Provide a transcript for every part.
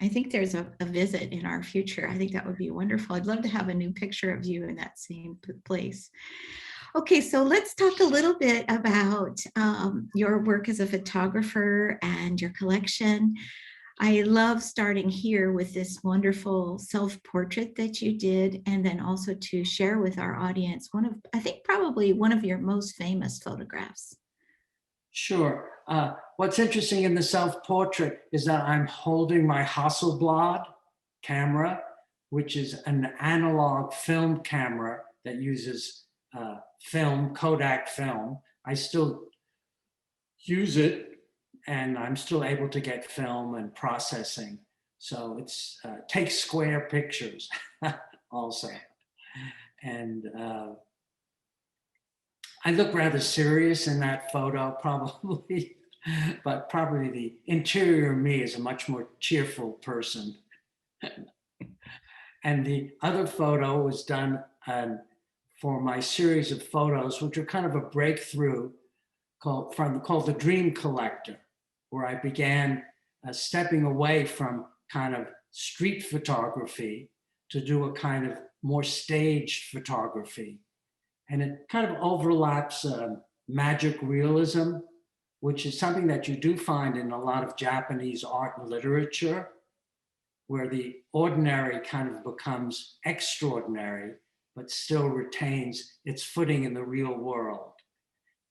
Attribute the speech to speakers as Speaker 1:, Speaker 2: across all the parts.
Speaker 1: I think there's a visit in our future. I think that would be wonderful. I'd love to have a new picture of you in that same place. Okay, so let's talk a little bit about your work as a photographer and your collection. I love starting here with this wonderful self-portrait that you did, and then also to share with our audience one of, I think probably one of your most famous photographs.
Speaker 2: Sure. What's interesting in the self-portrait is that I'm holding my Hasselblad camera, which is an analog film camera that uses film, Kodak film. I still use it, and I'm still able to get film and processing. So it's takes square pictures also. And I look rather serious in that photo, probably, but probably the interior me is a much more cheerful person. And the other photo was done for my series of photos, which are kind of a breakthrough called The Dream Collector, where I began stepping away from kind of street photography to do a kind of more staged photography. And it kind of overlaps magic realism, which is something that you do find in a lot of Japanese art and literature, where the ordinary kind of becomes extraordinary, but still retains its footing in the real world.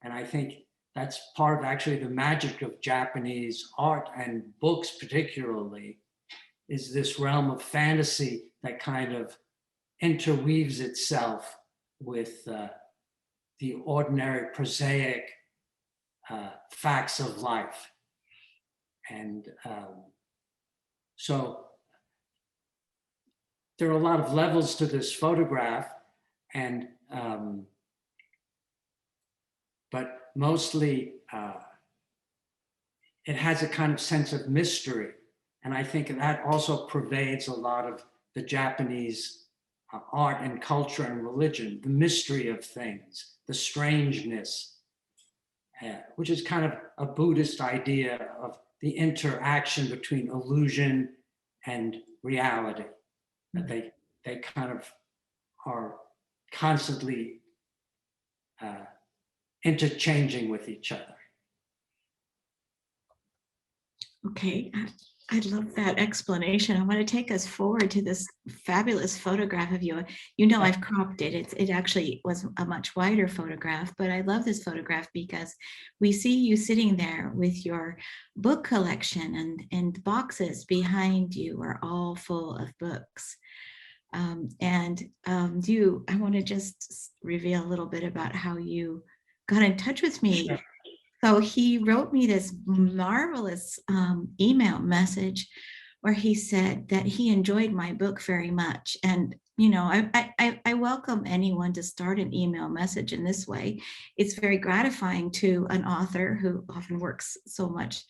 Speaker 2: And I think that's part of actually the magic of Japanese art and books particularly, is this realm of fantasy that kind of interweaves itself with the ordinary prosaic facts of life. And so there are a lot of levels to this photograph, and but mostly it has a kind of sense of mystery. And I think that also pervades a lot of the Japanese art and culture and religion, the mystery of things, the strangeness, which is kind of a Buddhist idea of the interaction between illusion and reality, that they kind of are constantly interchanging with each other.
Speaker 1: Okay, I love that explanation. I want to take us forward to this fabulous photograph of you. You know, I've cropped it. It actually was a much wider photograph, but I love this photograph because we see you sitting there with your book collection, and boxes behind you are all full of books. I want to just reveal a little bit about how you got in touch with me. Sure. So he wrote me this marvelous email message where he said that he enjoyed my book very much. And, you know, I welcome anyone to start an email message in this way. It's very gratifying to an author who often works so much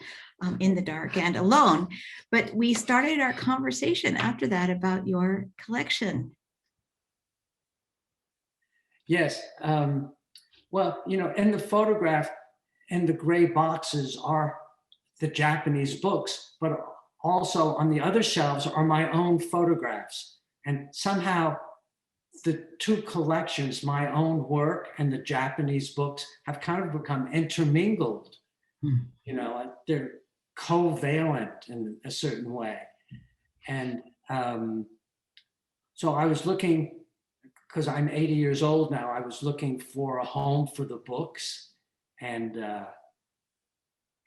Speaker 1: in the dark and alone. But we started our conversation after that about your collection.
Speaker 2: Yes. Well, you know, in the photograph, and the gray boxes are the Japanese books, but also on the other shelves are my own photographs. And somehow the two collections, my own work and the Japanese books, have kind of become intermingled. You know, they're covalent in a certain way. And so I was looking, because I'm 80 years old now, I was looking for a home for the books, and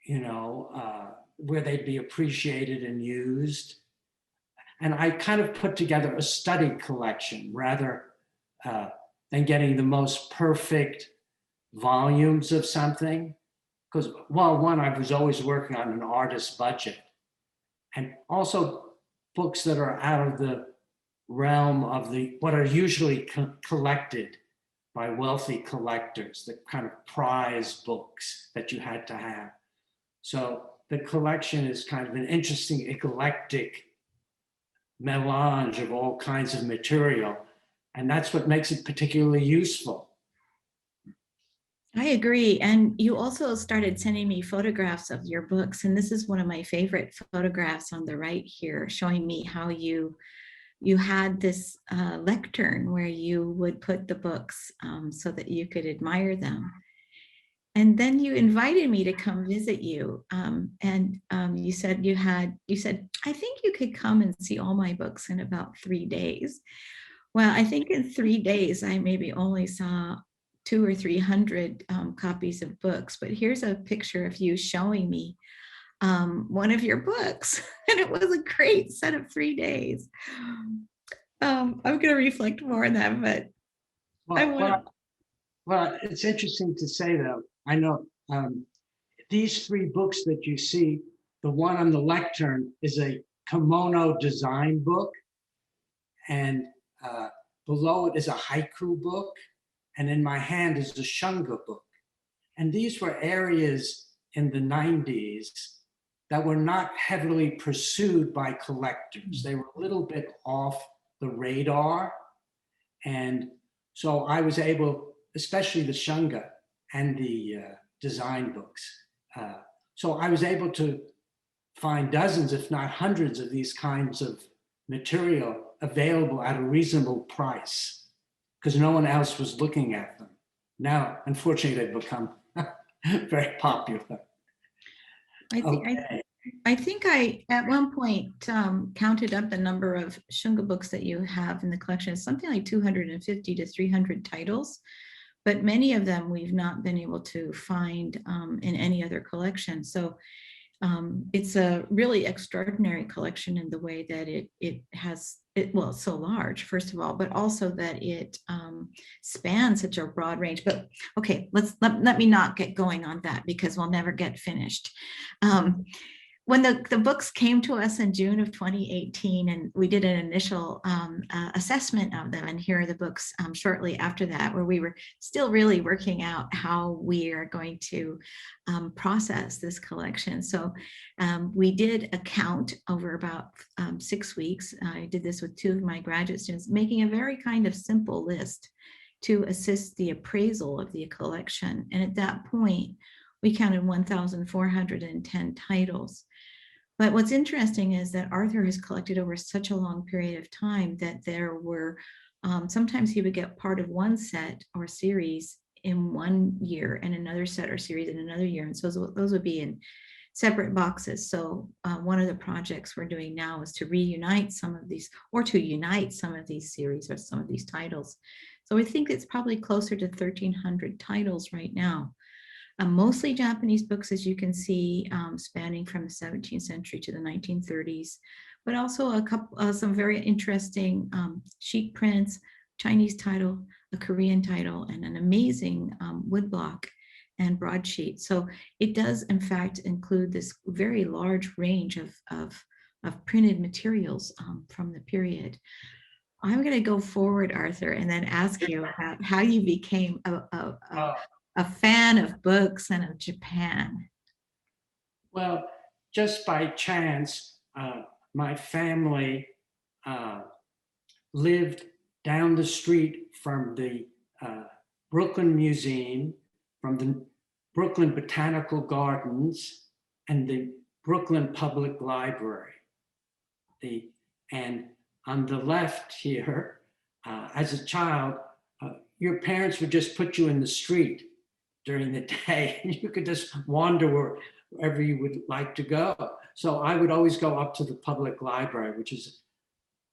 Speaker 2: you know, where they'd be appreciated and used. And I kind of put together a study collection rather than getting the most perfect volumes of something. Because, well, one, I was always working on an artist's budget. And also books that are out of the realm of what are usually collected by wealthy collectors, the kind of prize books that you had to have. So the collection is kind of an interesting, eclectic melange of all kinds of material. And that's what makes it particularly useful.
Speaker 1: I agree. And you also started sending me photographs of your books. And this is one of my favorite photographs on the right here, showing me how you had this lectern where you would put the books so that you could admire them. And then you invited me to come visit you. You said I think you could come and see all my books in about 3 days. Well, I think in 3 days, I maybe only saw 200 or 300 copies of books, but here's a picture of you showing me one of your books. And it was a great set of 3 days. I'm going to reflect more on that, but I
Speaker 2: Well,
Speaker 1: want to.
Speaker 2: well, well, it's interesting to say though. I know these three books that you see, the one on the lectern is a kimono design book, and below it is a haiku book, and in my hand is the shunga book. And these were areas in the 90s that were not heavily pursued by collectors. They were a little bit off the radar. And so I was able, especially the shunga and the design books. So I was able to find dozens, if not hundreds, of these kinds of material available at a reasonable price because no one else was looking at them. Now, unfortunately, they've become very popular.
Speaker 1: I think I at one point counted up the number of shunga books that you have in the collection. It's something like 250 to 300 titles, but many of them we've not been able to find in any other collection. So it's a really extraordinary collection in the way that well, it's so large, first of all, but also that it spans such a broad range. But okay, let me not get going on that because we'll never get finished. When the books came to us in June of 2018, and we did an initial assessment of them, and here are the books shortly after that, where we were still really working out how we are going to process this collection. So we did a count over about 6 weeks. I did this with 2 of my graduate students, making a very kind of simple list to assist the appraisal of the collection. And at that point, we counted 1,410 titles. But what's interesting is that Arthur has collected over such a long period of time that there were, sometimes he would get part of one set or series in 1 year and another set or series in another year. And so those would be in separate boxes. So one of the projects we're doing now is to reunite some of these, or to unite some of these series or some of these titles. So I think it's probably closer to 1,300 titles right now. Mostly Japanese books, as you can see, spanning from the 17th century to the 1930s, but also a couple, some very interesting sheet prints, Chinese title, a Korean title, and an amazing woodblock and broadsheet. So it does, in fact, include this very large range of printed materials from the period. I'm going to go forward, Arthur, and then ask you about how you became a fan of books and of Japan.
Speaker 2: Well, just by chance, my family lived down the street from the Brooklyn Museum, from the Brooklyn Botanical Gardens, and the Brooklyn Public Library. And on the left here, as a child, your parents would just put you in the street during the day, and you could just wander wherever you would like to go. So I would always go up to the public library, which is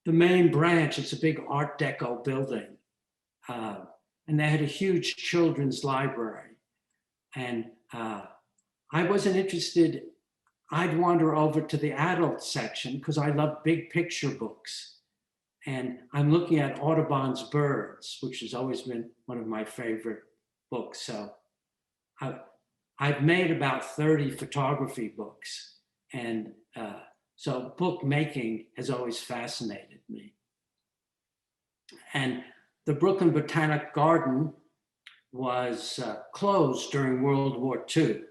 Speaker 2: the main branch. It's a big Art Deco building. And they had a huge children's library. And I wasn't interested. I'd wander over to the adult section because I love big picture books. And I'm looking at Audubon's Birds, which has always been one of my favorite books. So I've made about 30 photography books. And so bookmaking has always fascinated me. And the Brooklyn Botanic Garden was closed during World War II.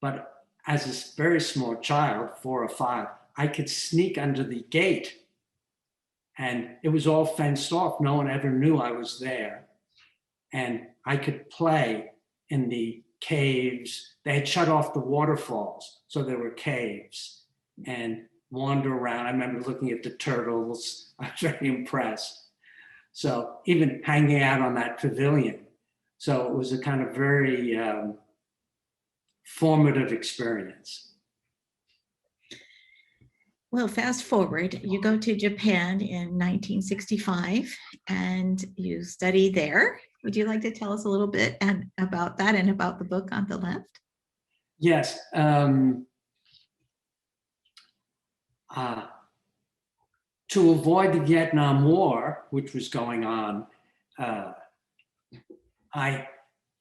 Speaker 2: But as a very small child, 4 or 5, I could sneak under the gate. And it was all fenced off. No one ever knew I was there. And I could play in the caves. They had shut off the waterfalls, so there were caves, and wander around. I remember looking at the turtles. I was very impressed. So even hanging out on that pavilion. So it was a kind of very formative experience.
Speaker 1: Well, fast forward, you go to Japan in 1965 and you study there. Would you like to tell us a little bit about that and about the book on the left?
Speaker 2: Yes. To avoid the Vietnam War, which was going on,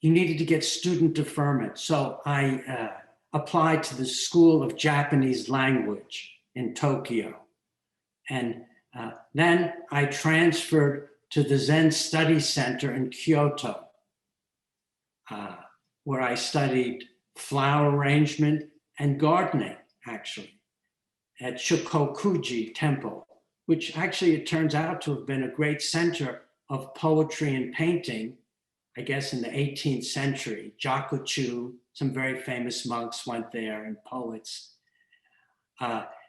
Speaker 2: you needed to get student deferment. So I applied to the School of Japanese Language in Tokyo. And then I transferred to the Zen Study Center in Kyoto, where I studied flower arrangement and gardening, actually, at Shikokuji Temple, which actually it turns out to have been a great center of poetry and painting, I guess in the 18th century. Jakuchu, some very famous monks went there, and poets.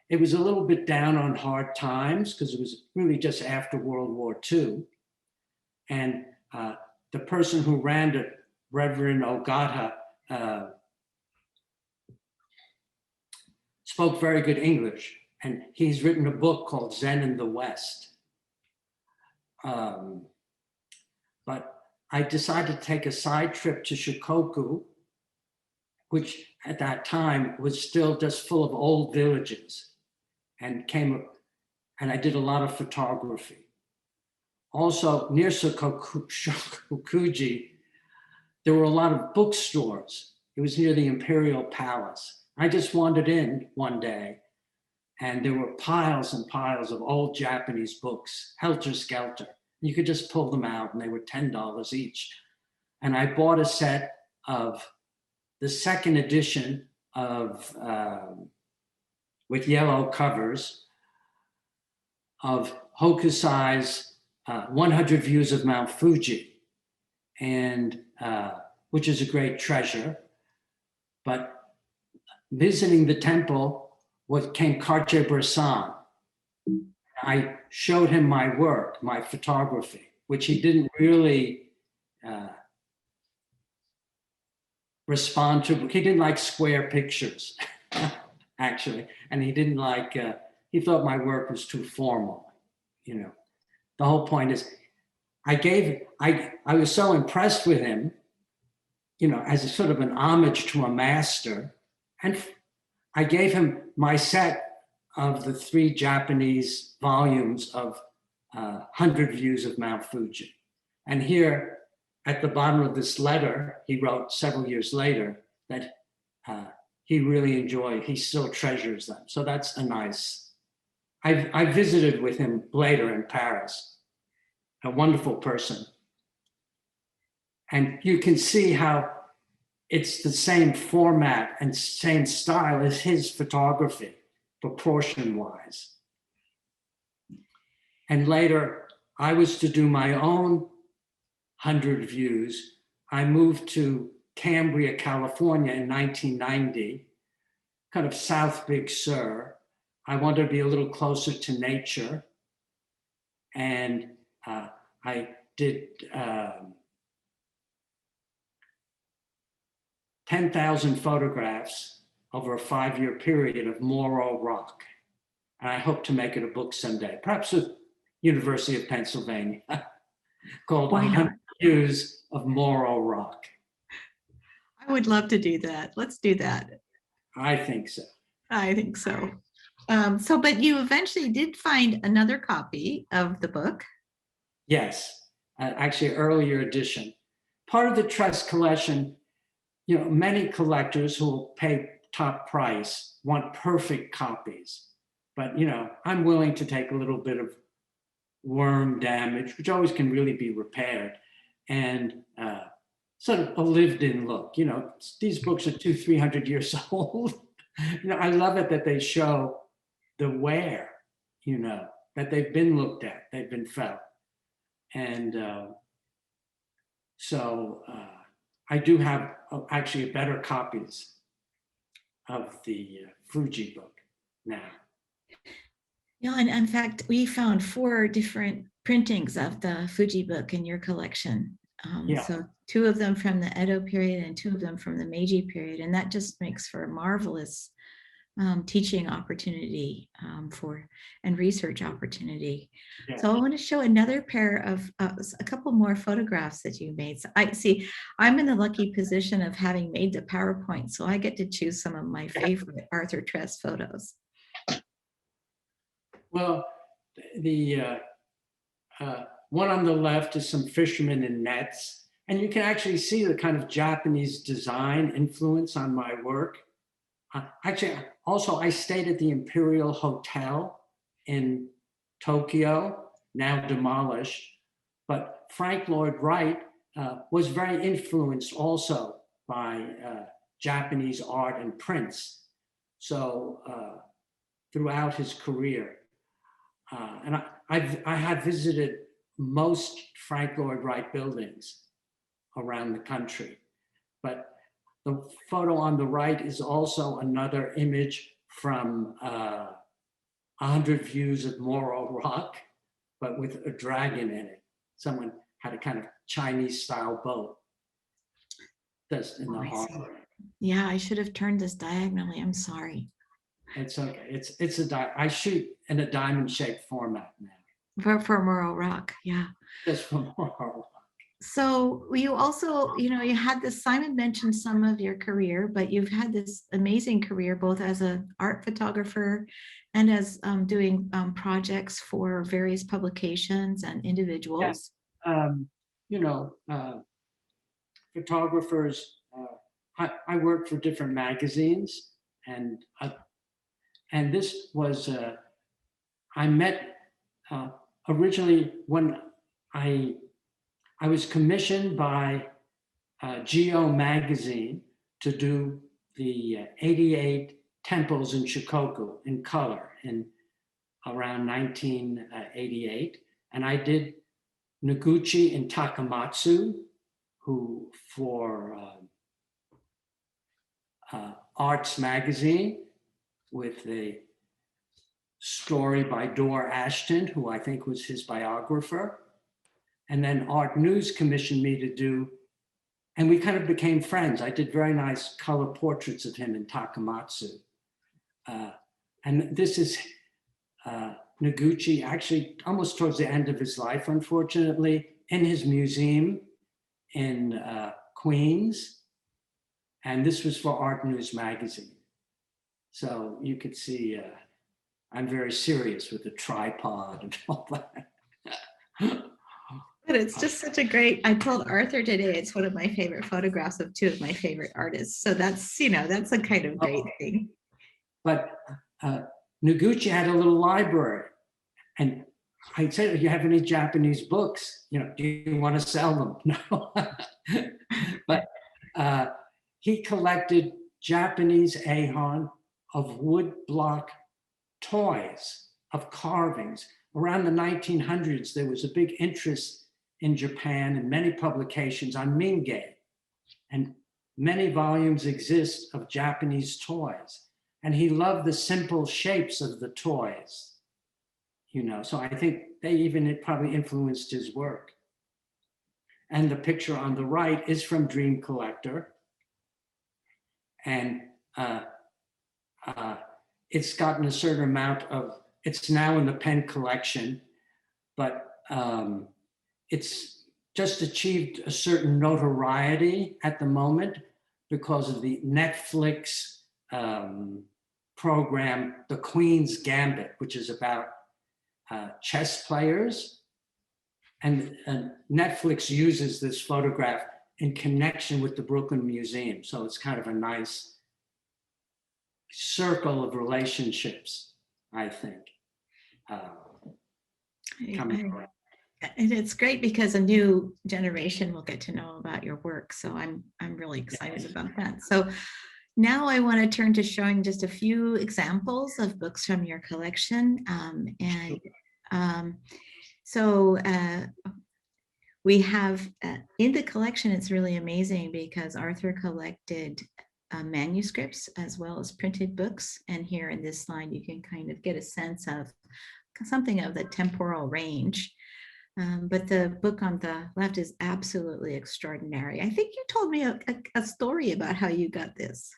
Speaker 2: It was a little bit down on hard times because it was really just after World War II. And the person who ran it, Reverend Ogata, spoke very good English. And he's written a book called Zen in the West. But I decided to take a side trip to Shikoku, which at that time was still just full of old villages, and I did a lot of photography. Also, near Shikokuji, there were a lot of bookstores. It was near the Imperial Palace. I just wandered in one day, and there were piles and piles of old Japanese books, helter-skelter. You could just pull them out, and they were $10 each. And I bought a set of the second edition of, with yellow covers, of Hokusai's 100 Views of Mount Fuji, and which is a great treasure. But visiting the temple came Cartier-Bresson. I showed him my work, my photography, which he didn't really respond to. He didn't like square pictures, actually. And he didn't like, he thought my work was too formal, you know. The whole point is, I was so impressed with him, you know, as a sort of an homage to a master. And I gave him my set of the 3 Japanese volumes of 100 Views of Mount Fuji. And here at the bottom of this letter, he wrote several years later that he really enjoyed, he still treasures them. So that's a nice, I visited with him later in Paris, a wonderful person. And you can see how it's the same format and same style as his photography, proportion-wise. And later, I was to do my own 100 views. I moved to Cambria, California in 1990, kind of South Big Sur. I wanted to be a little closer to nature. And I did 10,000 photographs over a 5-year period of Moro Rock. And I hope to make it a book someday, perhaps with University of Pennsylvania, called 100 Views of Moro Rock.
Speaker 1: I would love to do that. Let's do that.
Speaker 2: I think so.
Speaker 1: I think so. But you eventually did find another copy of the book.
Speaker 2: Yes, actually an earlier edition. Part of the Tress collection, you know, many collectors who will pay top price want perfect copies. But, you know, I'm willing to take a little bit of worm damage, which always can really be repaired, and sort of a lived-in look. You know, these books are 200-300 years old. You know, I love it that they show the wear, you know, that they've been looked at, they've been felt. And so I do have actually better copies of the Fuji book now.
Speaker 1: Yeah, and in fact, we found 4 different printings of the Fuji book in your collection.
Speaker 2: Yeah.
Speaker 1: So 2 of them from the Edo period and 2 of them from the Meiji period. And that just makes for a marvelous teaching opportunity and research opportunity.
Speaker 2: Yeah.
Speaker 1: So I want to show another pair of a couple more photographs that you made. So I see I'm in the lucky position of having made the PowerPoint, so I get to choose some of my favorite Arthur Tress photos.
Speaker 2: Well, the one on the left is some fishermen in nets, and you can actually see the kind of Japanese design influence on my work. Actually, also, I stayed at the Imperial Hotel in Tokyo, now demolished, but Frank Lloyd Wright was very influenced also by Japanese art and prints. So throughout his career, and I had visited most Frank Lloyd Wright buildings around the country, but the photo on the right is also another image from 100 Views of Moro Rock, but with a dragon in it. Someone had a kind of Chinese style boat just in the harbor.
Speaker 1: Yeah, I should have turned this diagonally. I'm sorry.
Speaker 2: It's okay. I shoot in a diamond shaped format now.
Speaker 1: For Moro Rock, yeah.
Speaker 2: Just for Moro Rock.
Speaker 1: So you also, you had this, Simon mentioned some of your career, but you've had this amazing career both as an art photographer and as doing projects for various publications and individuals.
Speaker 2: Yes. Photographers, I worked for different magazines, and this was, I met originally when I was commissioned by Geo magazine to do the 88 temples in Shikoku in color in around 1988. And I did Noguchi and Takamatsu, who for Arts magazine, with a story by Dor Ashton, who I think was his biographer. And then Art News commissioned me to do, and we kind of became friends. I did very nice color portraits of him in Takamatsu. And this is Noguchi, actually almost towards the end of his life, unfortunately, in his museum in Queens. And this was for Art News magazine. So you could see I'm very serious with the tripod and all that.
Speaker 1: But it's just such a great, I told Arthur today, it's one of my favorite photographs of 2 of my favorite artists. So that's, that's a kind of great thing.
Speaker 2: But Noguchi had a little library, and I said, "Do you have any Japanese books? Do you want to sell them?" No. But he collected Japanese ehon of wood block toys, of carvings. Around the 1900s, there was a big interest in Japan and many publications on Mingei, and many volumes exist of Japanese toys. And he loved the simple shapes of the toys, so I think it probably influenced his work. And the picture on the right is from Dream Collector. And it's gotten a certain amount it's now in the Penn collection, but it's just achieved a certain notoriety at the moment because of the Netflix program, The Queen's Gambit, which is about chess players. And Netflix uses this photograph in connection with the Brooklyn Museum. So it's kind of a nice circle of relationships, I think.
Speaker 1: And it's great because a new generation will get to know about your work. So I'm really excited about that. So now I want to turn to showing just a few examples of books from your collection. We have in the collection, it's really amazing because Arthur collected manuscripts as well as printed books. And here in this slide, you can kind of get a sense of something of the temporal range. But the book on the left is absolutely extraordinary. I think you told me a story about how you got this.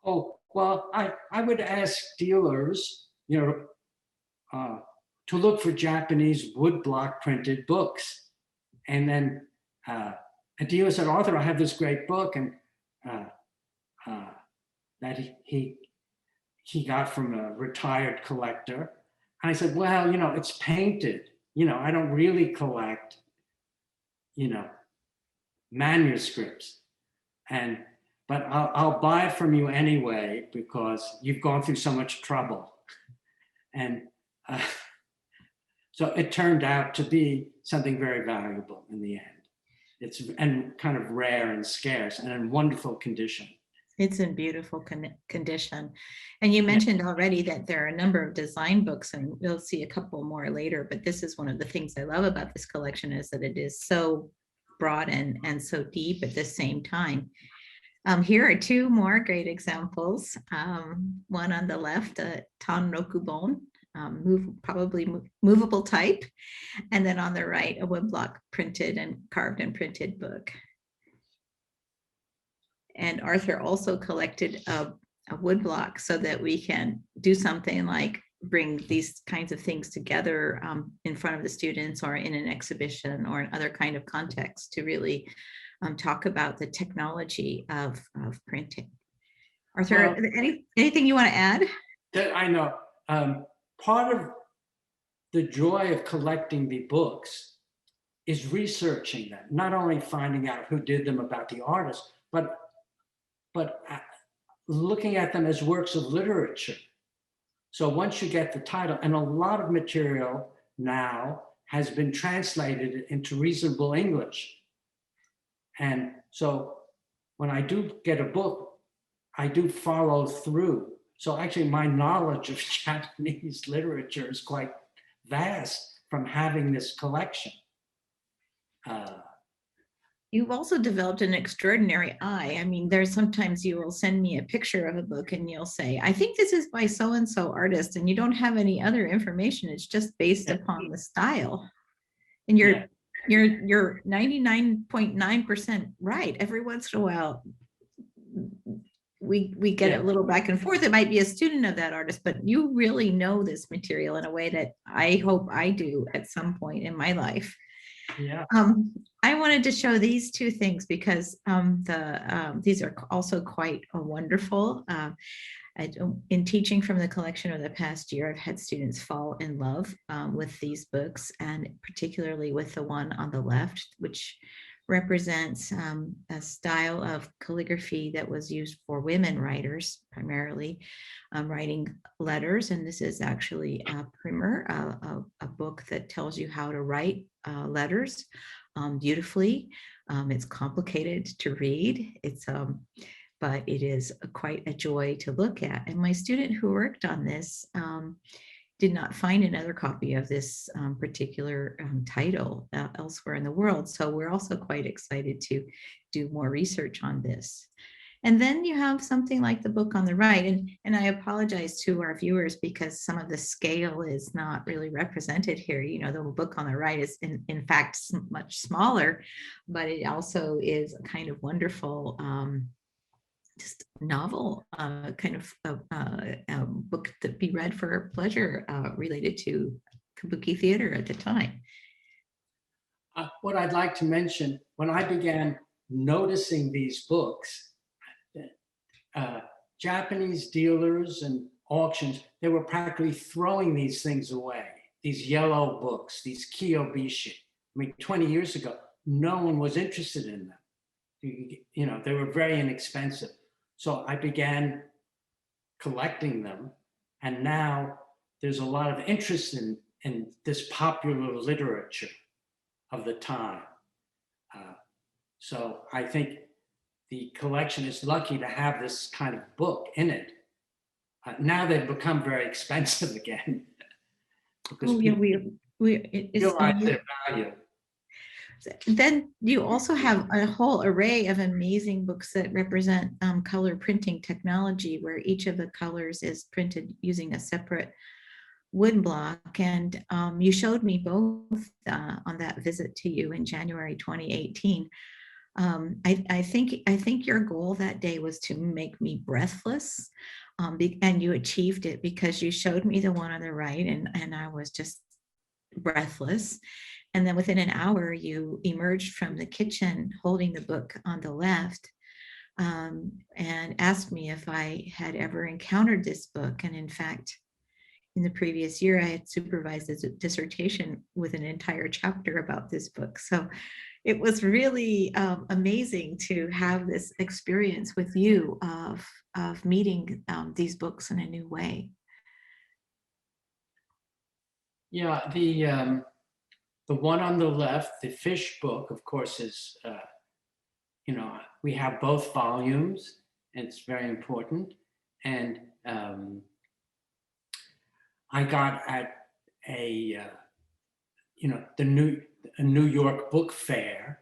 Speaker 2: Oh, well, I would ask dealers, to look for Japanese woodblock printed books. And then a dealer said, Arthur, I have this great book and that he got from a retired collector. And I said, well, it's painted. I don't really collect, manuscripts. But I'll buy it from you anyway because you've gone through so much trouble. And so it turned out to be something very valuable in the end. It's and kind of rare and scarce and in wonderful condition.
Speaker 1: It's in beautiful condition. And you mentioned already that there are a number of design books, and we'll see a couple more later, but this is one of the things I love about this collection is that it is so broad and so deep at the same time. Here are two more great examples. One on the left, Tanrokubon, probably movable type, and then on the right, a woodblock printed and carved and printed book. And Arthur also collected a woodblock so that we can do something like bring these kinds of things together in front of the students or in an exhibition or in other kind of context to really talk about the technology of printing. Arthur, anything you want to add?
Speaker 2: I know. Part of the joy of collecting the books is researching them, not only finding out who did them about the artist, but looking at them as works of literature. So once you get the title, and a lot of material now has been translated into reasonable English. And so when I do get a book, I do follow through. So actually my knowledge of Japanese literature is quite vast from having this collection.
Speaker 1: You've also developed an extraordinary eye. I mean, there's sometimes you will send me a picture of a book and you'll say, I think this is by so-and-so artist, and you don't have any other information. It's just based upon the style. And you're 99.9% right. Every once in a while, we get a little back and forth. It might be a student of that artist, but you really know this material in a way that I hope I do at some point in my life.
Speaker 2: Yeah.
Speaker 1: I wanted to show these two things because these are also quite wonderful. In teaching from the collection of the past year, I've had students fall in love with these books, and particularly with the one on the left, which represents a style of calligraphy that was used for women writers, primarily writing letters. And this is actually a primer, a book that tells you how to write letters beautifully. It's complicated to read. But it is quite a joy to look at. And my student who worked on this did not find another copy of this particular title elsewhere in the world. So we're also quite excited to do more research on this. And then you have something like the book on the right. And I apologize to our viewers because some of the scale is not really represented here. You know, the book on the right is in fact much smaller, but it also is a kind of wonderful just novel kind of a book to be read for pleasure related to kabuki theater at the time.
Speaker 2: What I'd like to mention, when I began noticing these books, Japanese dealers and auctions, they were practically throwing these things away, these yellow books, these kiyobishi. I mean, 20 years ago, no one was interested in them. You know, they were very inexpensive. So I began collecting them, and now there's a lot of interest in this popular literature of the time. So I think the collection is lucky to have this kind of book in it. Now they've become very expensive again because people realize their value.
Speaker 1: Then you also have a whole array of amazing books that represent color printing technology, where each of the colors is printed using a separate wood block. And you showed me both on that visit to you in January 2018. I think your goal that day was to make me breathless, and you achieved it, because you showed me the one on the right, and I was just breathless. And then within an hour, you emerged from the kitchen holding the book on the left, and asked me if I had ever encountered this book. And in fact, in the previous year, I had supervised a dissertation with an entire chapter about this book. So it was really amazing to have this experience with you of meeting these books in a new way.
Speaker 2: Yeah, the one on the left, the fish book, of course, is, we have both volumes, and it's very important. And I got at a New York book fair,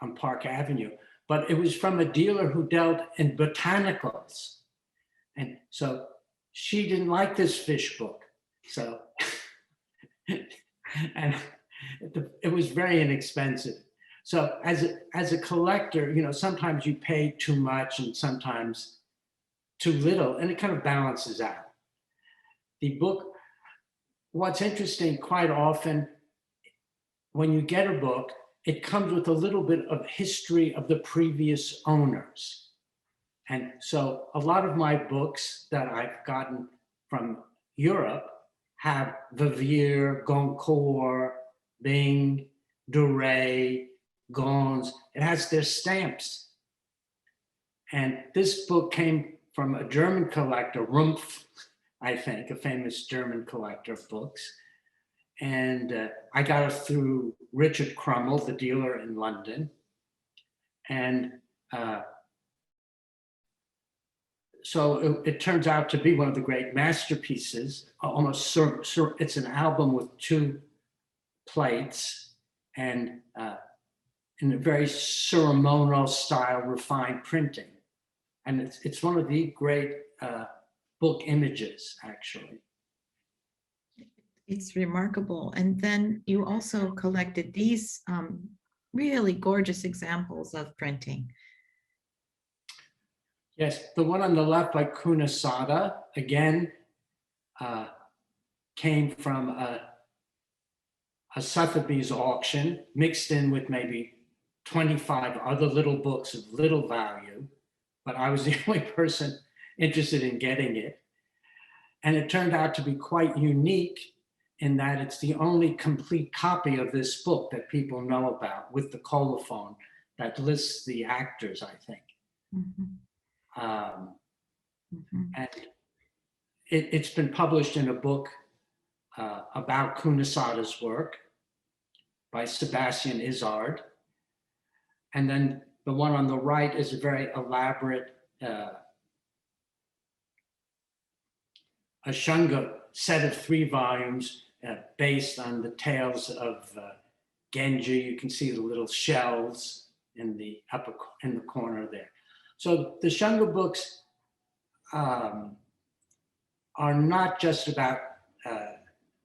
Speaker 2: on Park Avenue, but it was from a dealer who dealt in botanicals. And so she didn't like this fish book. So, and it was very inexpensive. So as a collector, sometimes you pay too much and sometimes too little, and it kind of balances out. The book, what's interesting, quite often when you get a book, it comes with a little bit of history of the previous owners. And so a lot of my books that I've gotten from Europe have Vivier, Goncourt, Bing, Duray, Gons. It has their stamps. And this book came from a German collector, Rumpf, I think, a famous German collector of books. And I got it through Richard Crummell, the dealer in London. And so it turns out to be one of the great masterpieces. Almost, it's an album with 2 plates, and in a very ceremonial style, refined printing. And it's one of the great book images, actually.
Speaker 1: It's remarkable. And then you also collected these really gorgeous examples of printing.
Speaker 2: Yes, the one on the left by Kunisada, again, came from a Sotheby's auction, mixed in with maybe 25 other little books of little value, but I was the only person interested in getting it. And it turned out to be quite unique in that it's the only complete copy of this book that people know about, with the colophon that lists the actors, I think.
Speaker 1: Mm-hmm.
Speaker 2: And it's been published in a book about Kunisada's work by Sebastian Izard. And then the one on the right is a very elaborate a shunga set of 3 volumes based on the tales of Genji. You can see the little shells in the corner there. So the shunga books are not just about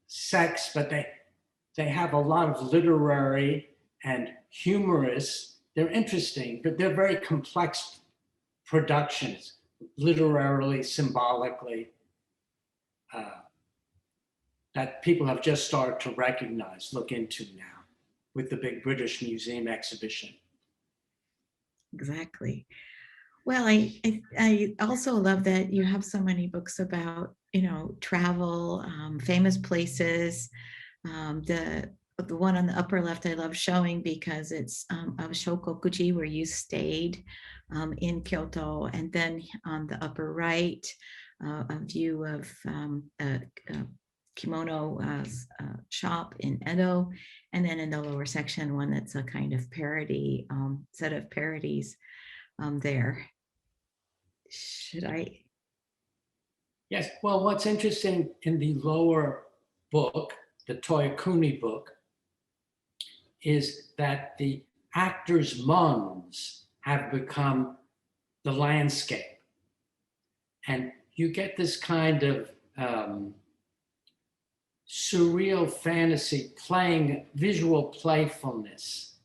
Speaker 2: sex, but they have a lot of literary and humorous. They're interesting, but they're very complex productions, literarily, symbolically, that people have just started to recognize, look into now with the big British Museum exhibition.
Speaker 1: Exactly. Well, I also love that you have so many books about, travel, famous places. The one on the upper left I love showing because it's of Shokokuchi, where you stayed in Kyoto, and then on the upper right, a view of a kimono shop in Edo, and then in the lower section, one that's a kind of parody, set of parodies there. Should I?
Speaker 2: Yes, well, what's interesting in the lower book, the Toyokuni book, is that the actors' mums have become the landscape. And you get this kind of surreal fantasy playing, visual playfulness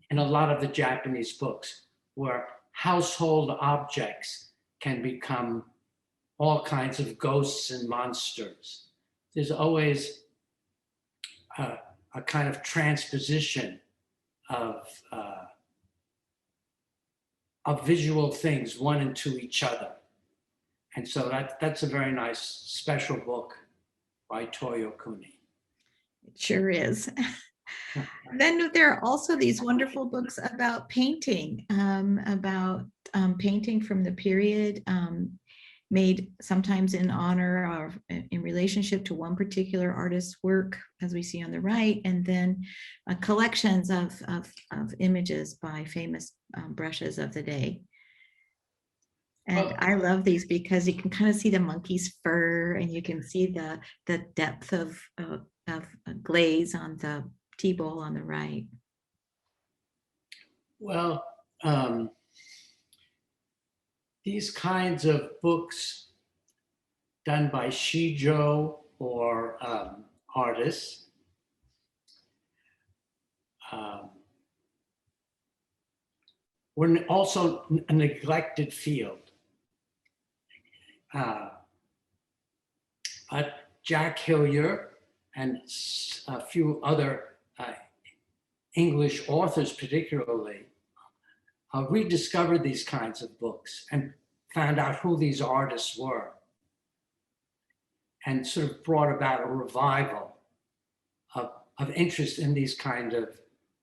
Speaker 2: in a lot of the Japanese books, where household objects can become all kinds of ghosts and monsters. There's always a kind of transposition of visual things one into each other. And so that's a very nice special book by Toyo Kuni.
Speaker 1: It sure is. Then there are also these wonderful books about painting, painting from the period, made sometimes in honor or in relationship to one particular artist's work, as we see on the right, and then collections of images by famous brushes of the day. And I love these because you can kind of see the monkey's fur, and you can see the depth of glaze on the tea bowl on the right.
Speaker 2: Well, these kinds of books done by shijo or artists were also a neglected field. But Jack Hillier and a few other English authors particularly rediscovered these kinds of books and found out who these artists were, and sort of brought about a revival of interest in these kind of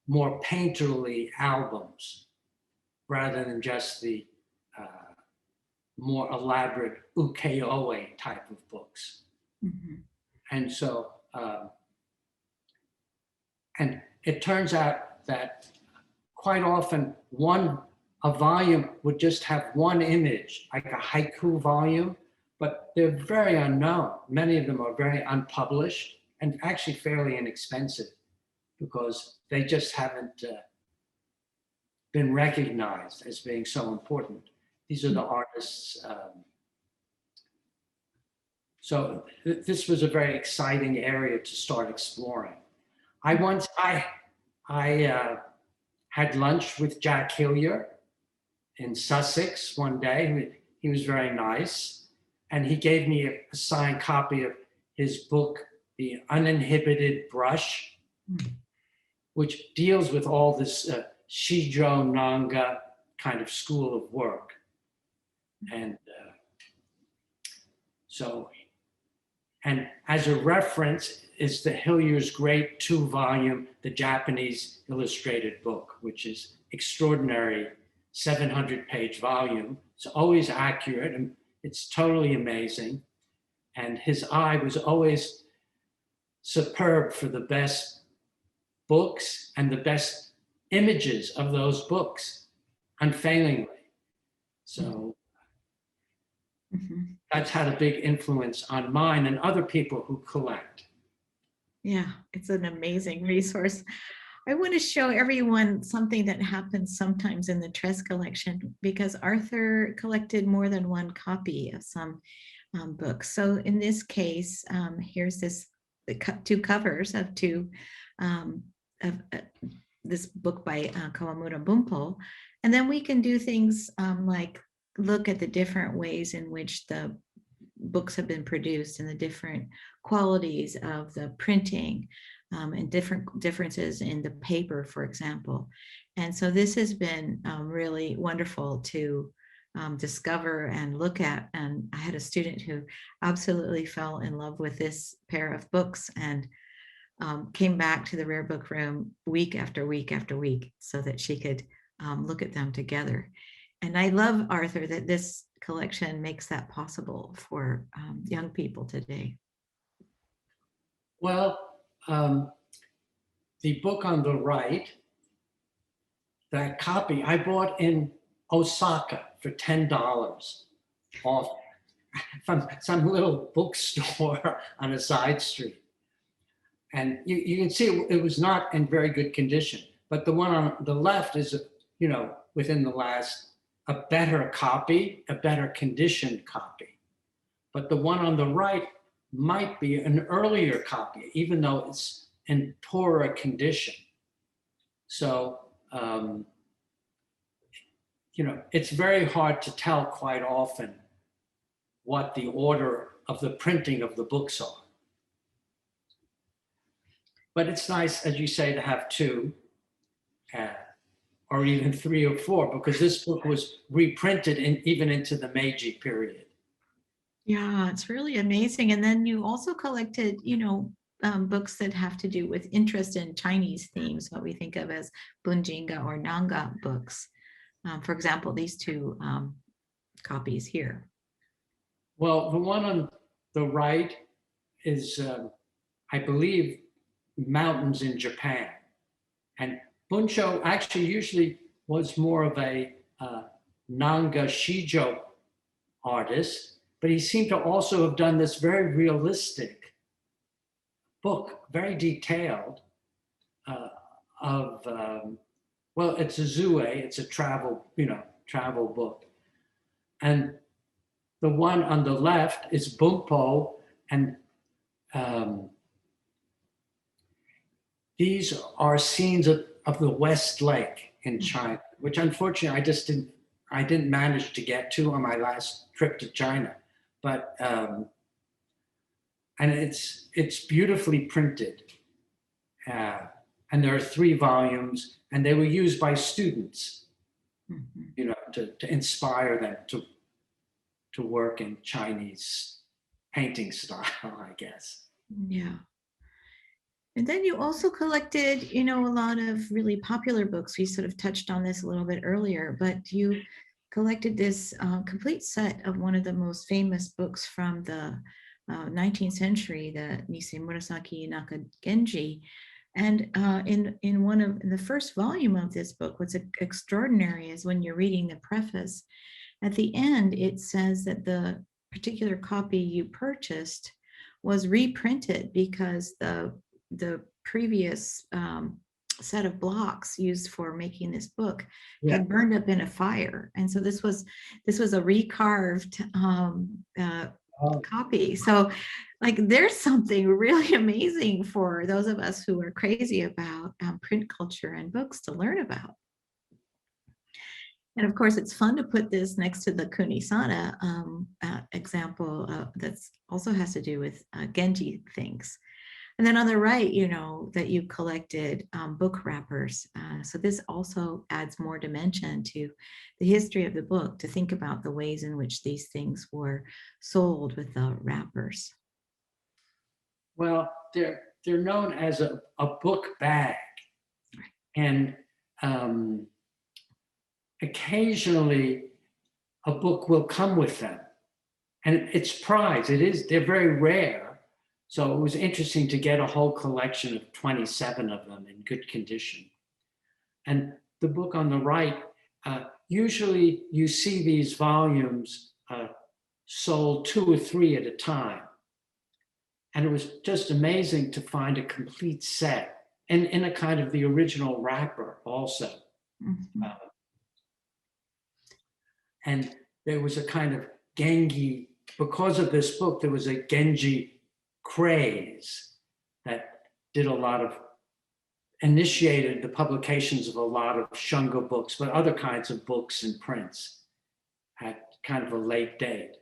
Speaker 2: more painterly albums, rather than just the more elaborate ukiyo-e type of books.
Speaker 1: Mm-hmm.
Speaker 2: And so, and it turns out that quite often a volume would just have one image, like a haiku volume, but they're very unknown. Many of them are very unpublished and actually fairly inexpensive because they just haven't been recognized as being so important. These are the artists. So this was a very exciting area to start exploring. I had lunch with Jack Hillier in Sussex one day. He was very nice. And he gave me a signed copy of his book, The Uninhibited Brush, which deals with all this Shijo Nanga kind of school of work. And and as a reference is the Hillier's great 2-volume, The Japanese Illustrated Book, which is extraordinary 700-page volume. It's always accurate and it's totally amazing. And his eye was always superb for the best books and the best images of those books, unfailingly. So that's had a big influence on mine and other people who collect.
Speaker 1: Yeah, it's an amazing resource. I want to show everyone something that happens sometimes in the Tress collection, because Arthur collected more than one copy of some books. So in this case, here's the 2 covers of this book by Kawamura Bunpo. And then we can do things like look at the different ways in which the books have been produced and the different qualities of the printing and different differences in the paper, for example. And so this has been really wonderful to discover and look at. And I had a student who absolutely fell in love with this pair of books and came back to the rare book room week after week after week so that she could look at them together. And I love, Arthur, that this collection makes that possible for young people today.
Speaker 2: Well, the book on the right, that copy I bought in Osaka for $10 off from some little bookstore on a side street. And you can see it was not in very good condition. But the one on the left is, within the last, a better copy, a better conditioned copy. But the one on the right might be an earlier copy, even though it's in poorer condition. So, it's very hard to tell quite often what the order of the printing of the books are. But it's nice, as you say, to have two, or even three or four, because this book was reprinted even into the Meiji period.
Speaker 1: Yeah, it's really amazing. And then you also collected, books that have to do with interest in Chinese themes, what we think of as bunjinga or nanga books. For example, these two copies here.
Speaker 2: Well, the one on the right is, I believe, mountains in Japan. And Buncho actually usually was more of a Nanga Shijo artist, but he seemed to also have done this very realistic book, very detailed, it's a zue, it's a travel book. And the one on the left is Bumpo, and these are scenes of the West Lake in China, which unfortunately I didn't manage to get to on my last trip to China. But and it's beautifully printed, and there are 3 volumes, and they were used by students, to inspire them to work in Chinese painting style, I guess.
Speaker 1: Yeah. And then you also collected, a lot of really popular books. We sort of touched on this a little bit earlier, but you collected this complete set of one of the most famous books from the 19th century, the Nisei Murasaki Naka Genji. And in the first volume of this book, what's extraordinary is when you're reading the preface, at the end, it says that the particular copy you purchased was reprinted because the previous set of blocks used for making this book had burned up in a fire, and so this was a recarved copy. So, there's something really amazing for those of us who are crazy about print culture and books to learn about. And of course, it's fun to put this next to the Kunisada example that's also has to do with Genji things. And then on the right, that you collected book wrappers. So this also adds more dimension to the history of the book, to think about the ways in which these things were sold with the wrappers.
Speaker 2: Well, they're known as a book bag. And occasionally a book will come with them. And it's prized. They're very rare. So it was interesting to get a whole collection of 27 of them in good condition. And the book on the right, usually you see these volumes sold 2 or 3 at a time. And it was just amazing to find a complete set in a kind of the original wrapper also. Mm-hmm. And there was a kind of Genji, because of this book, there was a Genji craze that initiated the publications of a lot of shunga books, but other kinds of books and prints at kind of a late date.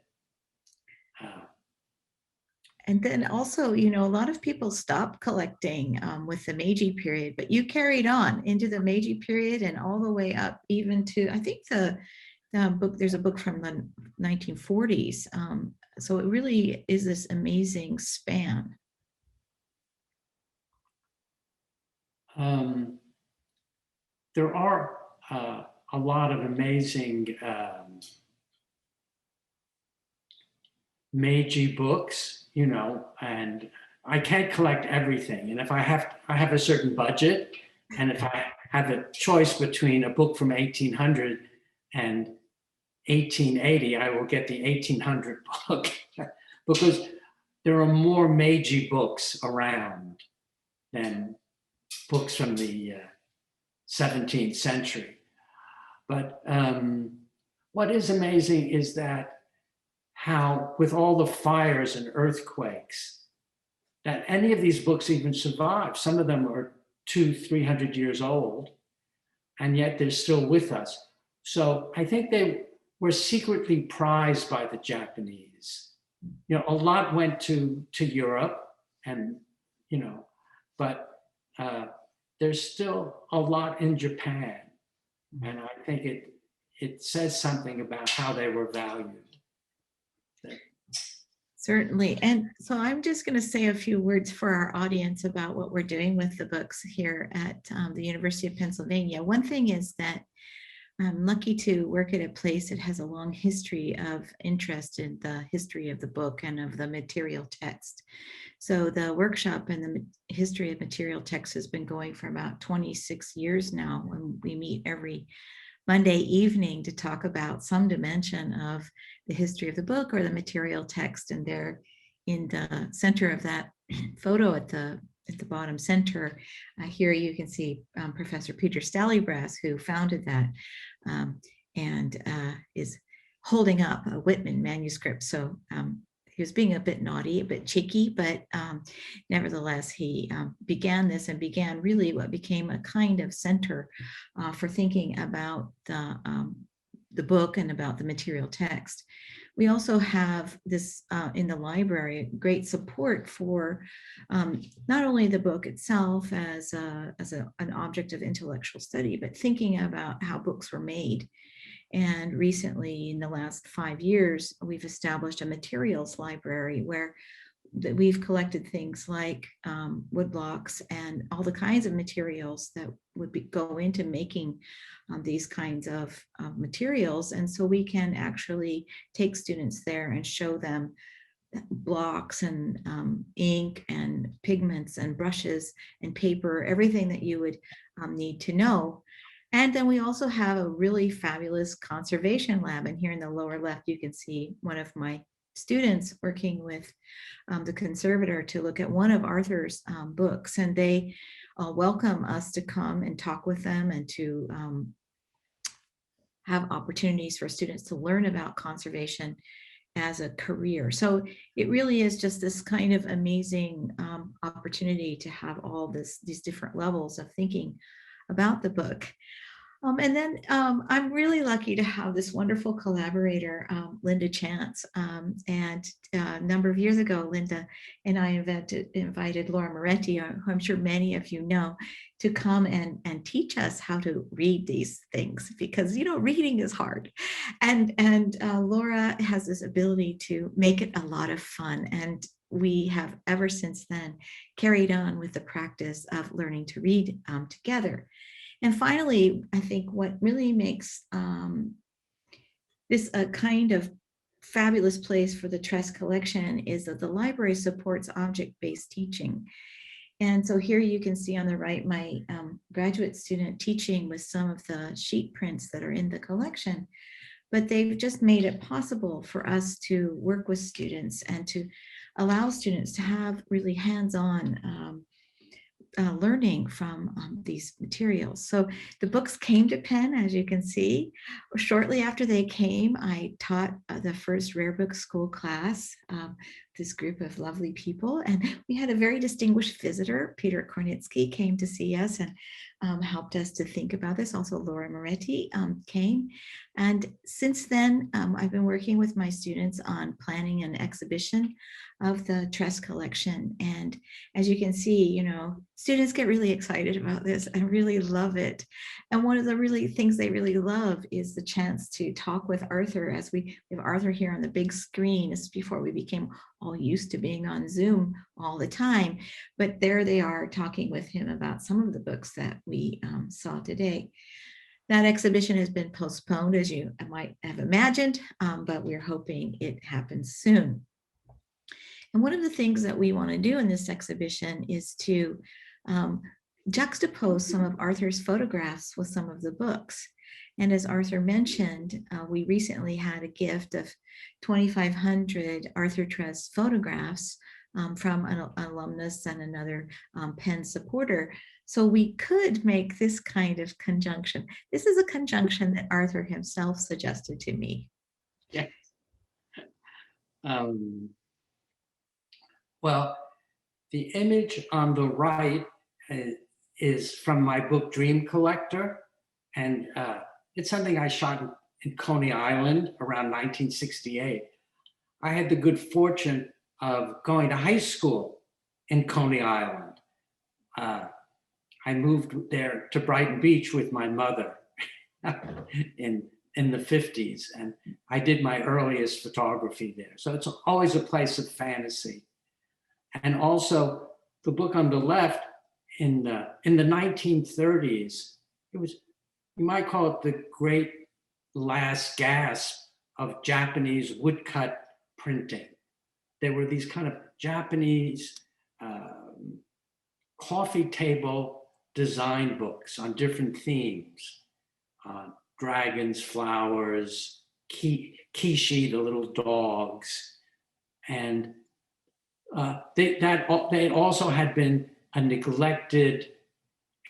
Speaker 1: And then also, a lot of people stopped collecting with the Meiji period, but you carried on into the Meiji period and all the way up even to, I think the book, there's a book from the 1940s. So it really is this amazing span.
Speaker 2: There are a lot of amazing Meiji books, and I can't collect everything. And if I have a certain budget, and if I have a choice between a book from 1800 and 1880, I will get the 1800 book because there are more Meiji books around. than books from the 17th century. But what is amazing is that how, with all the fires and earthquakes, that any of these books even survive. Some of them are 200-300 years old, and yet they're still with us. So I think they were secretly prized by the Japanese. You know, a lot went to Europe, and you know, but there's still a lot in Japan, and I think it says something about how they were valued.
Speaker 1: Certainly. And so I'm just going to say a few words for our audience about what we're doing with the books here at the University of Pennsylvania. One thing is that I'm lucky to work at a place that has a long history of interest in the history of the book and of the material text. So the workshop in the history of material text has been going for about 26 years now, and we meet every Monday evening to talk about some dimension of the history of the book or the material text. And there in the center of that photo at the bottom center, here you can see Professor Peter Stallybrass, who founded that, and is holding up a Whitman manuscript. So he was being a bit naughty, a bit cheeky, but nevertheless, he began this and began really what became a kind of center for thinking about the book and about the material text. We also have this in the library, great support for not only the book itself as an object of intellectual study, but thinking about how books were made. And recently, in the last 5 years, we've established a materials library where we've collected things like wood blocks and all the kinds of materials that would go into making these kinds of materials. And so we can actually take students there and show them blocks and ink and pigments and brushes and paper, everything that you would need to know. And then we also have a really fabulous conservation lab. And here in the lower left, you can see one of my students working with the conservator to look at one of Arthur's books. And they welcome us to come and talk with them and to have opportunities for students to learn about conservation as a career. So it really is just this kind of amazing opportunity to have all these different levels of thinking about the book. And then I'm really lucky to have this wonderful collaborator, Linda Chance. And a number of years ago, Linda and I invited Laura Moretti, who I'm sure many of you know, to come and teach us how to read these things, because, you know, reading is hard. And Laura has this ability to make it a lot of fun. And we have ever since then carried on with the practice of learning to read together. And finally, I think what really makes this a kind of fabulous place for the Tress collection is that the library supports object-based teaching. And so here you can see on the right my graduate student teaching with some of the sheet prints that are in the collection. But they've just made it possible for us to work with students and to allow students to have really hands-on learning from these materials. So the books came to Penn, as you can see. Shortly after they came, I taught the first rare book school class, this group of lovely people. And we had a very distinguished visitor, Peter Kornitsky, came to see us and helped us to think about this. Also, Laura Moretti came. And since then, I've been working with my students on planning an exhibition of the Tress collection. And as you can see, you know, students get really excited about this and really love it. And one of the really things they really love is the chance to talk with Arthur, as we have Arthur here on the big screen. This is before we became all used to being on Zoom all the time. But there they are talking with him about some of the books that we saw today. That exhibition has been postponed, as you might have imagined, but we're hoping it happens soon. And one of the things that we want to do in this exhibition is to juxtapose some of Arthur's photographs with some of the books. And as Arthur mentioned, we recently had a gift of 2,500 Arthur Tress photographs from an alumnus and another Penn supporter. So we could make this kind of conjunction. This is a conjunction that Arthur himself suggested to me.
Speaker 2: Yeah. Well, the image on the right is from my book Dream Collector, and it's something I shot in Coney Island around 1968. I had the good fortune of going to high school in Coney Island. I moved there to Brighton Beach with my mother in the 50s, and I did my earliest photography there. So it's always a place of fantasy. And also the book on the left, in the 1930s, it was, you might call it the great last gasp of Japanese woodcut printing. There were these kind of Japanese coffee table design books on different themes. Dragons, flowers, kishi, the little dogs. And they also had been a neglected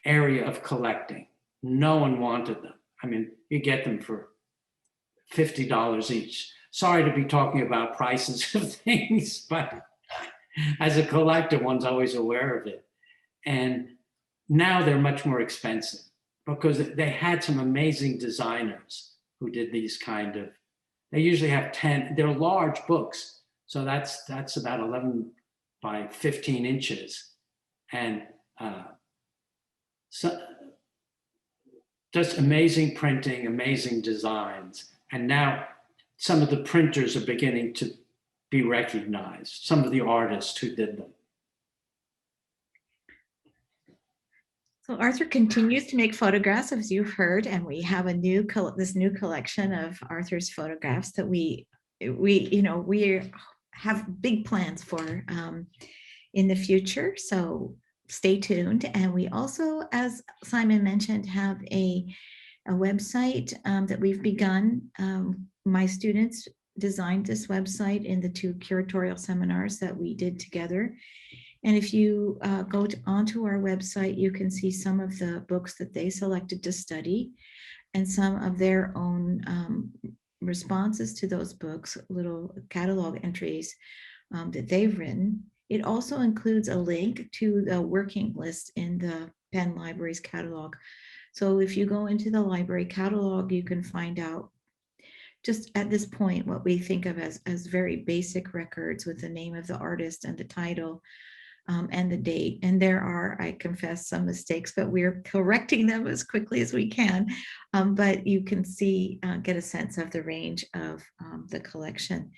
Speaker 2: area of collecting. No one wanted them. I mean, you get them for $50 each. Sorry to be talking about prices of things, but as a collector, one's always aware of it. And now they're much more expensive because they had some amazing designers who did these kind of, they usually have 10, they're large books. So that's about 11 by 15 inches. And so just amazing printing, amazing designs. And now some of the printers are beginning to be recognized, some of the artists who did them.
Speaker 1: So Arthur continues to make photographs, as you've heard, and we have this new collection of Arthur's photographs that we have big plans for in the future. So stay tuned. And we also, as Simon mentioned, have a website that we've begun. My students designed this website in the 2 curatorial seminars that we did together. And if you go onto our website, you can see some of the books that they selected to study and some of their own responses to those books, little catalog entries that they've written. It also includes a link to the working list in the Penn Library's catalog. So if you go into the library catalog, you can find out just at this point what we think of as very basic records with the name of the artist and the title. And the date. And there are, I confess, some mistakes, but we're correcting them as quickly as we can. But you can see, get a sense of the range of the collection.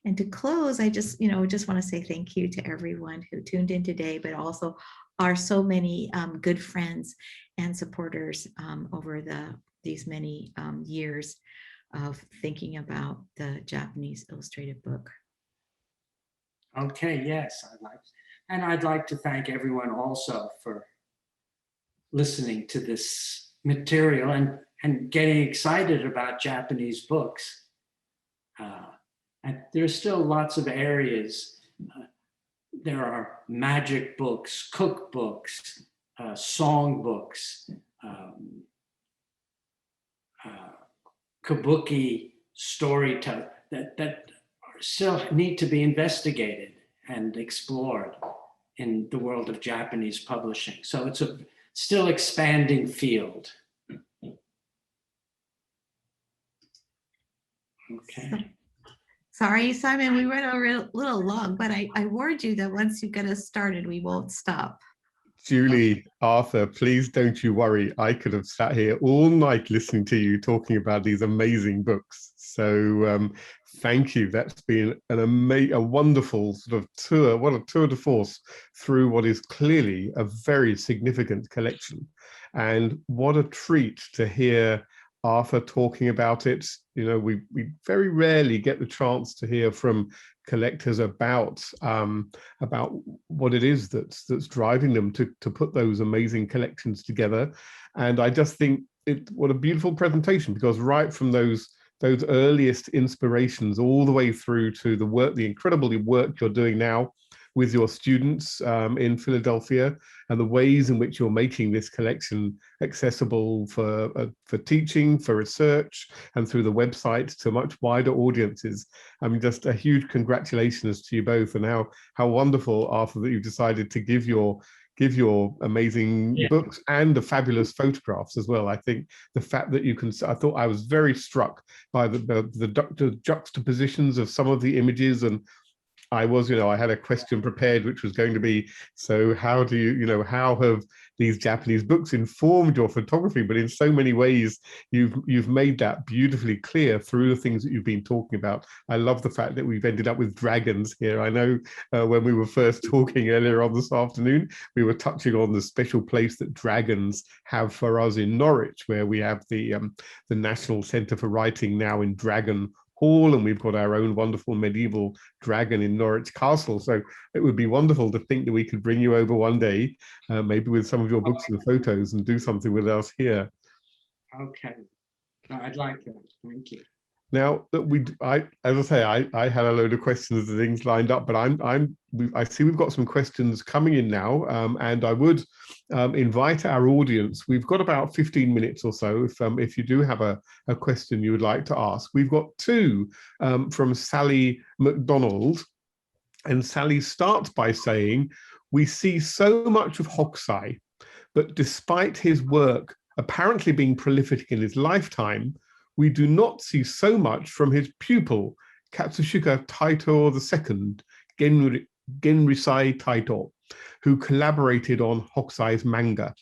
Speaker 1: And to close, I just want to say thank you to everyone who tuned in today, but also are so many good friends and supporters over these many years of thinking about the Japanese illustrated book.
Speaker 2: Okay, yes, I'd like to thank everyone also for listening to this material and getting excited about Japanese books. And there's still lots of areas. There are magic books, cookbooks, song books, kabuki storytelling that still need to be investigated and explored in the world of Japanese publishing. So it's a still expanding field. Okay.
Speaker 1: Sorry, Simon, we went a little long, but I warned you that once you get us started, we won't stop.
Speaker 3: Julie, Arthur, please don't you worry. I could have sat here all night listening to you talking about these amazing books. So thank you. That's been a wonderful sort of tour, what a tour de force through what is clearly a very significant collection. And what a treat to hear Arthur talking about it. You know, we very rarely get the chance to hear from collectors about what it is that's driving them to put those amazing collections together. And I just think what a beautiful presentation, because right from those earliest inspirations all the way through to the incredible work you're doing now with your students in Philadelphia, and the ways in which you're making this collection accessible for teaching, for research, and through the website to much wider audiences. I mean, just a huge congratulations to you both, and how wonderful, Arthur, that you've decided to give your amazing books and the fabulous photographs as well. I think the fact that you can, I thought I was very struck by the juxtapositions of some of the images, and I was, I had a question prepared, which was going to be, so how do you, how have these Japanese books informed your photography? But in so many ways, you've made that beautifully clear through the things that you've been talking about. I love the fact that we've ended up with dragons here. I know when we were first talking earlier on this afternoon, we were touching on the special place that dragons have for us in Norwich, where we have the National Centre for Writing now in Dragon Hall, and we've got our own wonderful medieval dragon in Norwich Castle. So it would be wonderful to think that we could bring you over one day, maybe with some of your books and photos, and do something with us here.
Speaker 2: Okay, I'd like that. Thank you.
Speaker 3: Now that as I say, I had a load of questions and things lined up, but I see we've got some questions coming in now, and I would invite our audience. We've got about 15 minutes or so. If you do have a question you would like to ask, we've got two from Sally McDonald, and Sally starts by saying, "We see so much of Hokusai, but despite his work apparently being prolific in his lifetime, we do not see so much from his pupil, Katsushika Taito II, Genrisai Taito, who collaborated on Hokusai's manga.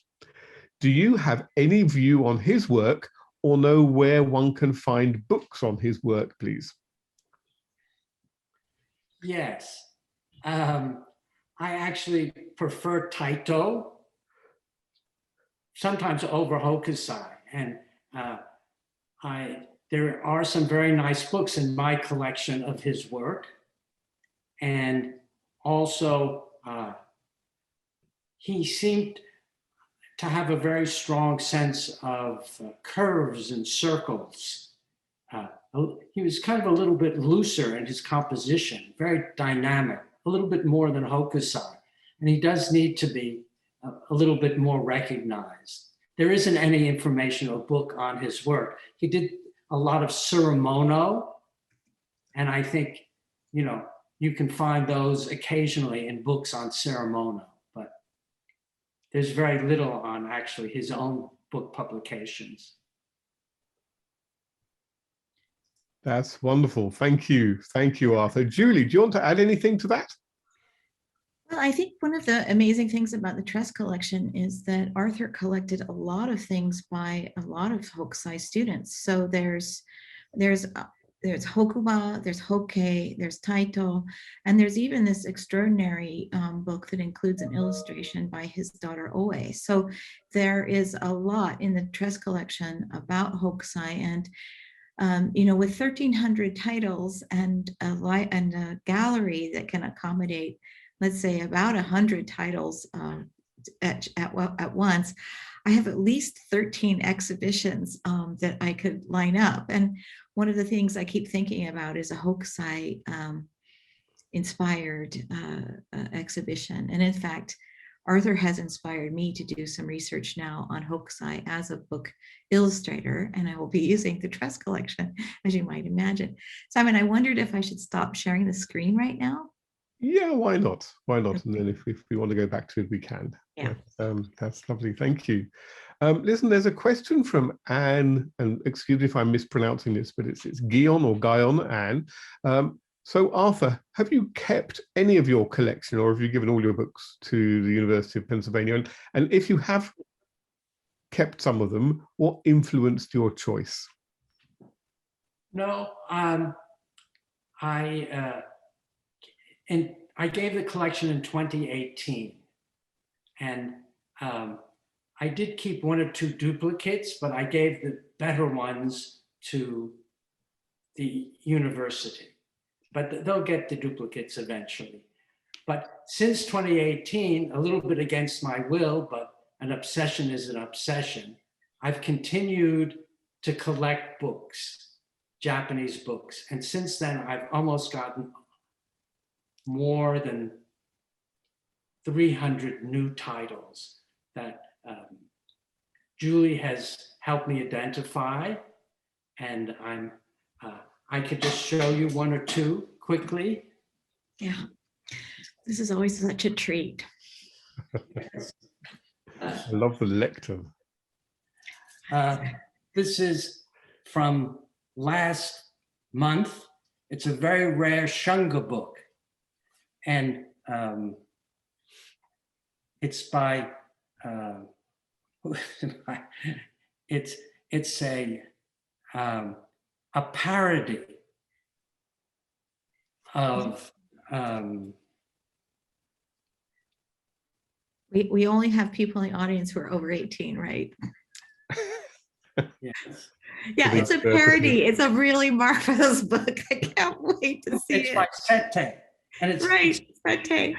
Speaker 3: Do you have any view on his work, or know where one can find books on his work, please?"
Speaker 2: Yes. I actually prefer Taito, sometimes over Hokusai. And there are some very nice books in my collection of his work. And also, he seemed to have a very strong sense of curves and circles. He was kind of a little bit looser in his composition, very dynamic, a little bit more than Hokusai. And he does need to be a little bit more recognized. There isn't any informational book on his work. He did a lot of tsurumono, and I think, you can find those occasionally in books on tsurumono, but there's very little on actually his own book publications.
Speaker 3: That's wonderful. Thank you. Thank you, Arthur. Julie, do you want to add anything to that?
Speaker 1: Well, I think one of the amazing things about the Tress collection is that Arthur collected a lot of things by a lot of Hokusai students. So there's Hokuma, there's Hokkei, there's Taito, and there's even this extraordinary book that includes an illustration by his daughter Oe. So there is a lot in the Tress collection about Hokusai, and with 1,300 titles and a gallery that can accommodate, let's say, about 100 titles at once, I have at least 13 exhibitions that I could line up. And one of the things I keep thinking about is a Hokusai inspired exhibition. And in fact, Arthur has inspired me to do some research now on Hokusai as a book illustrator, and I will be using the Tress collection, as you might imagine. Simon, I wondered if I should stop sharing the screen right now.
Speaker 3: Yeah, why not? Why not? And then if we want to go back to it, we can.
Speaker 1: Yeah.
Speaker 3: That's lovely. Thank you. Listen, there's a question from Anne, and excuse me if I'm mispronouncing this, but it's Guion or Guion Anne. So Arthur, have you kept any of your collection, or have you given all your books to the University of Pennsylvania? And if you have kept some of them, what influenced your choice?
Speaker 2: No, I gave the collection in 2018, and I did keep one or two duplicates, but I gave the better ones to the university. But they'll get the duplicates eventually. But since 2018, a little bit against my will, but an obsession is an obsession, I've continued to collect books, Japanese books. And since then, I've almost gotten more than 300 new titles that Julie has helped me identify, and I could just show you one or two quickly.
Speaker 1: Yeah, this is always such a treat.
Speaker 3: I love the lectern.
Speaker 2: This is from last month. It's a very rare shunga book, and it's by it's a parody of
Speaker 1: We only have people in the audience who are over 18, right?
Speaker 2: yes.
Speaker 1: Yeah, it's a parody. It's a really marvelous book. I can't wait to see
Speaker 2: It's
Speaker 1: it.
Speaker 2: by Sete, and it's
Speaker 1: Right, Sete.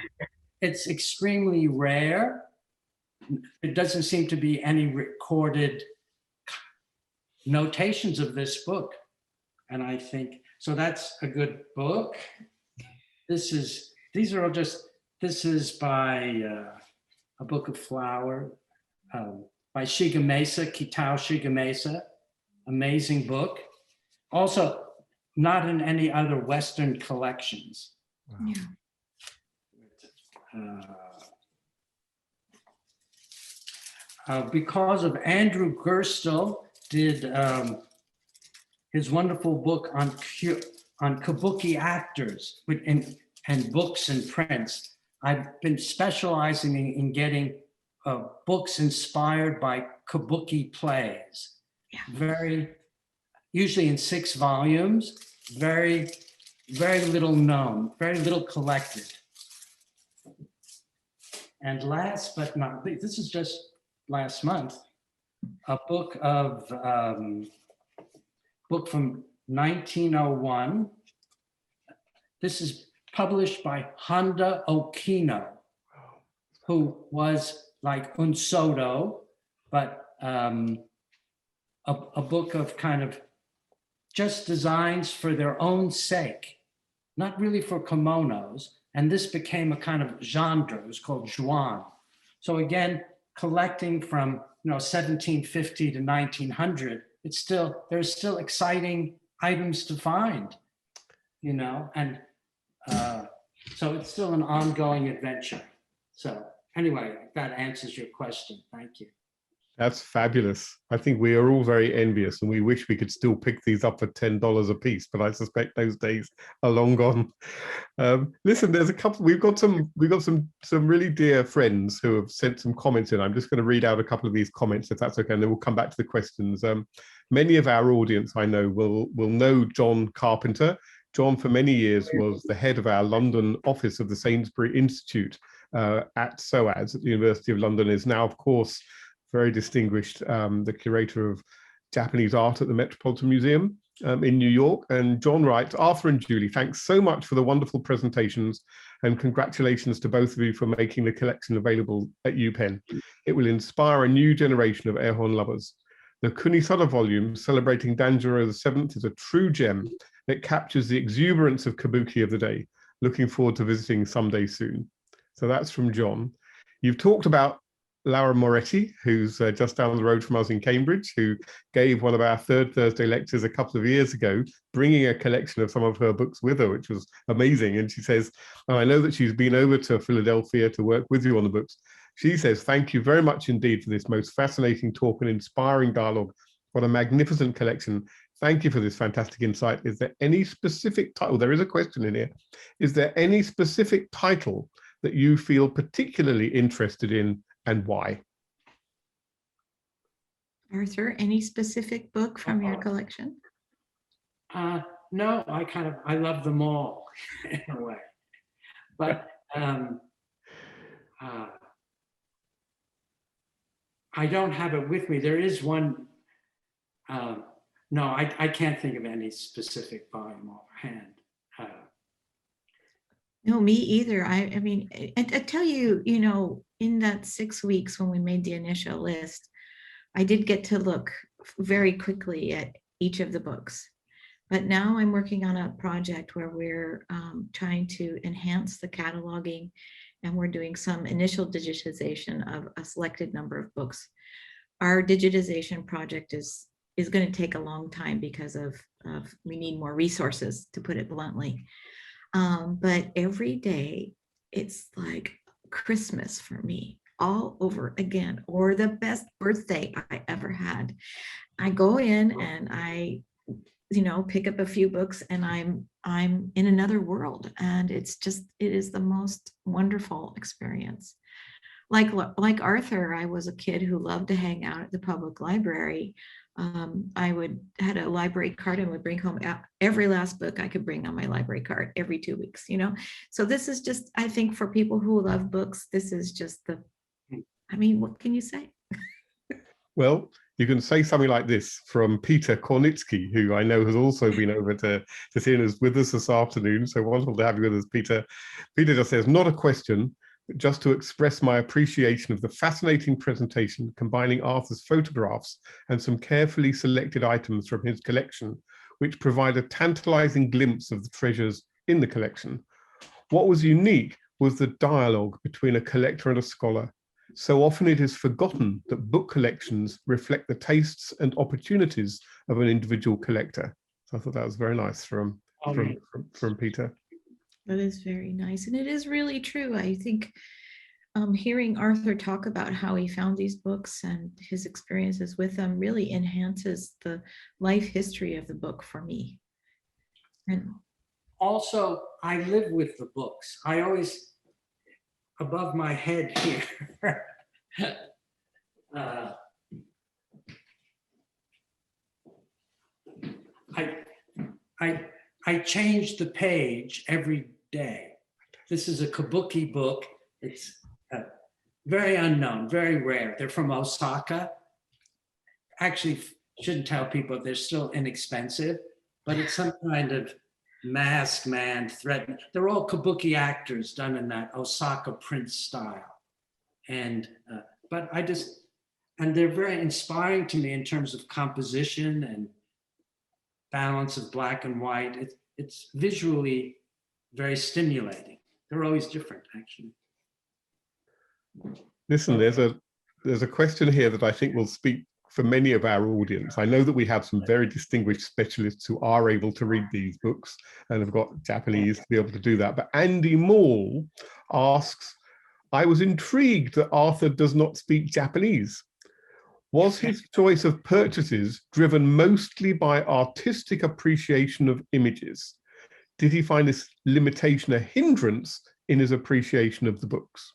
Speaker 2: It's extremely rare. It doesn't seem to be any recorded notations of this book, and I think so. That's a good book. This is by a book of flower by Shigemasa, Kitao Shigemasa. Amazing book. Also, not in any other Western collections.
Speaker 1: Yeah.
Speaker 2: Because of Andrew Gerstle did his wonderful book on kabuki actors and books and prints. I've been specializing in getting books inspired by kabuki plays. Yeah. Usually in 6 volumes, very little known, very little collected. And last but not least, this is just last month, a book from 1901. This is published by Honda Okino, who was like Unsodo, but a book of kind of just designs for their own sake, not really for kimonos. And this became a kind of genre. It was called Juan. So again, collecting from 1750 to 1900, there's still exciting items to find, and so it's still an ongoing adventure. So anyway, that answers your question. Thank you.
Speaker 3: That's fabulous. I think we are all very envious, and we wish we could still pick these up for $10 a piece, but I suspect those days are long gone. Listen, there's a couple. We've got some really dear friends who have sent some comments in. I'm just going to read out a couple of these comments, if that's okay, and then we'll come back to the questions. Many of our audience, I know, will know John Carpenter. John, for many years, was the head of our London office of the Sainsbury Institute at SOAS at the University of London. Is now, of course, very distinguished, the curator of Japanese art at the Metropolitan Museum in New York. And John writes, Arthur and Julie, thanks so much for the wonderful presentations, and congratulations to both of you for making the collection available at UPenn. It will inspire a new generation of Ehon lovers. The Kunisada volume celebrating Danjuro VII is a true gem that captures the exuberance of kabuki of the day. Looking forward to visiting someday soon. So that's from John. You've talked about Laura Moretti, who's just down the road from us in Cambridge, who gave one of our Third Thursday lectures a couple of years ago, bringing a collection of some of her books with her, which was amazing. And she says, I know that she's been over to Philadelphia to work with you on the books. She says, thank you very much indeed for this most fascinating talk and inspiring dialogue. What a magnificent collection. Thank you for this fantastic insight. Is there any specific title? There is a question in here. Is there any specific title that you feel particularly interested in, and why?
Speaker 1: Arthur, any specific book from your collection?
Speaker 2: No, I love them all in a way. But I don't have it with me. There is one. No, I can't think of any specific volume offhand.
Speaker 1: No, me either. I mean, I tell you, in that 6 weeks when we made the initial list, I did get to look very quickly at each of the books. But now I'm working on a project where we're trying to enhance the cataloging and we're doing some initial digitization of a selected number of books. Our digitization project is going to take a long time because of we need more resources, to put it bluntly. But every day it's like Christmas for me all over again, or the best birthday I ever had. I go in and I, pick up a few books and I'm in another world, and it is the most wonderful experience. Like Arthur, I was a kid who loved to hang out at the public library. I had a library card and would bring home every last book I could bring on my library card every 2 weeks, So this is just, I think, for people who love books, this is just what can you say?
Speaker 3: Well, you can say something like this from Peter Kornitsky, who I know has also been over to see us with us this afternoon. So wonderful to have you with us, Peter. Peter just says, not a question, but just to express my appreciation of the fascinating presentation, combining Arthur's photographs and some carefully selected items from his collection, which provide a tantalizing glimpse of the treasures in the collection. What was unique was the dialogue between a collector and a scholar. So often it is forgotten that book collections reflect the tastes and opportunities of an individual collector. So I thought that was very nice from Peter.
Speaker 1: That is very nice. And it is really true. I think hearing Arthur talk about how he found these books and his experiences with them really enhances the life history of the book for me. And
Speaker 2: also, I live with the books. I always, above my head here, I change the page every day. This is a kabuki book. It's very unknown, very rare. They're from Osaka. Actually, shouldn't tell people they're still inexpensive, but it's some kind of masked man threatening. They're all kabuki actors done in that Osaka print style. And, but and they're very inspiring to me in terms of composition and balance of black and white. It's visually very stimulating. They're always different, actually.
Speaker 3: Listen, there's a question here that I think will speak for many of our audience. I know that we have some very distinguished specialists who are able to read these books and have got Japanese to be able to do that. But Andy Moore asks, I was intrigued that Arthur does not speak Japanese. Was his choice of purchases driven mostly by artistic appreciation of images? Did he find this limitation a hindrance in his appreciation of the books?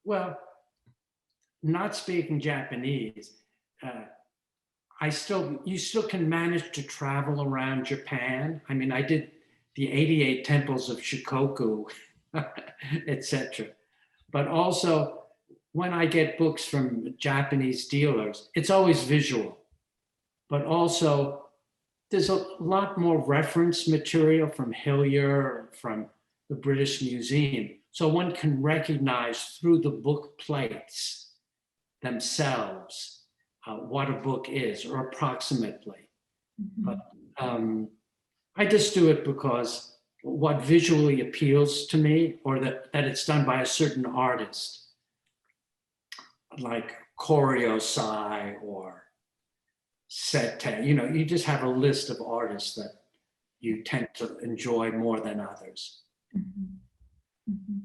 Speaker 2: Well, not speaking Japanese, you still can manage to travel around Japan. I mean, I did the 88 temples of Shikoku, etc. But also, when I get books from Japanese dealers, it's always visual. But also, there's a lot more reference material from Hillier or from the British Museum. So one can recognize through the book plates themselves what a book is, or approximately.
Speaker 1: mm-hmm.
Speaker 2: But I just do it because what visually appeals to me, or that it's done by a certain artist, like Ukiyo-e or Sete. You just have a list of artists that you tend to enjoy more than others.
Speaker 1: Mm-hmm. Mm-hmm.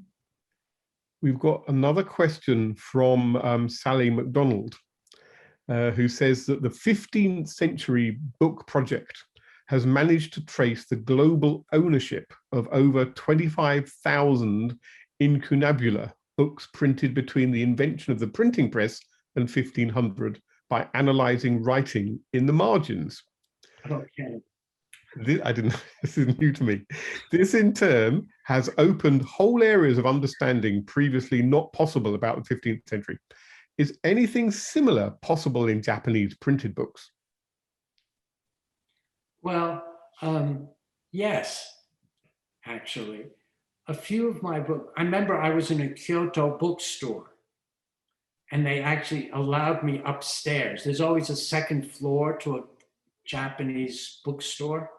Speaker 3: We've got another question from Sally MacDonald, who says that the 15th century book project has managed to trace the global ownership of over 25,000 incunabula books printed between the invention of the printing press and 1500 by analyzing writing in the margins.
Speaker 2: Okay.
Speaker 3: This is new to me. This in turn has opened whole areas of understanding previously not possible about the 15th century. Is anything similar possible in Japanese printed books?
Speaker 2: Well, yes, actually. A few of my books, I remember I was in a Kyoto bookstore and they actually allowed me upstairs. There's always a second floor to a Japanese bookstore.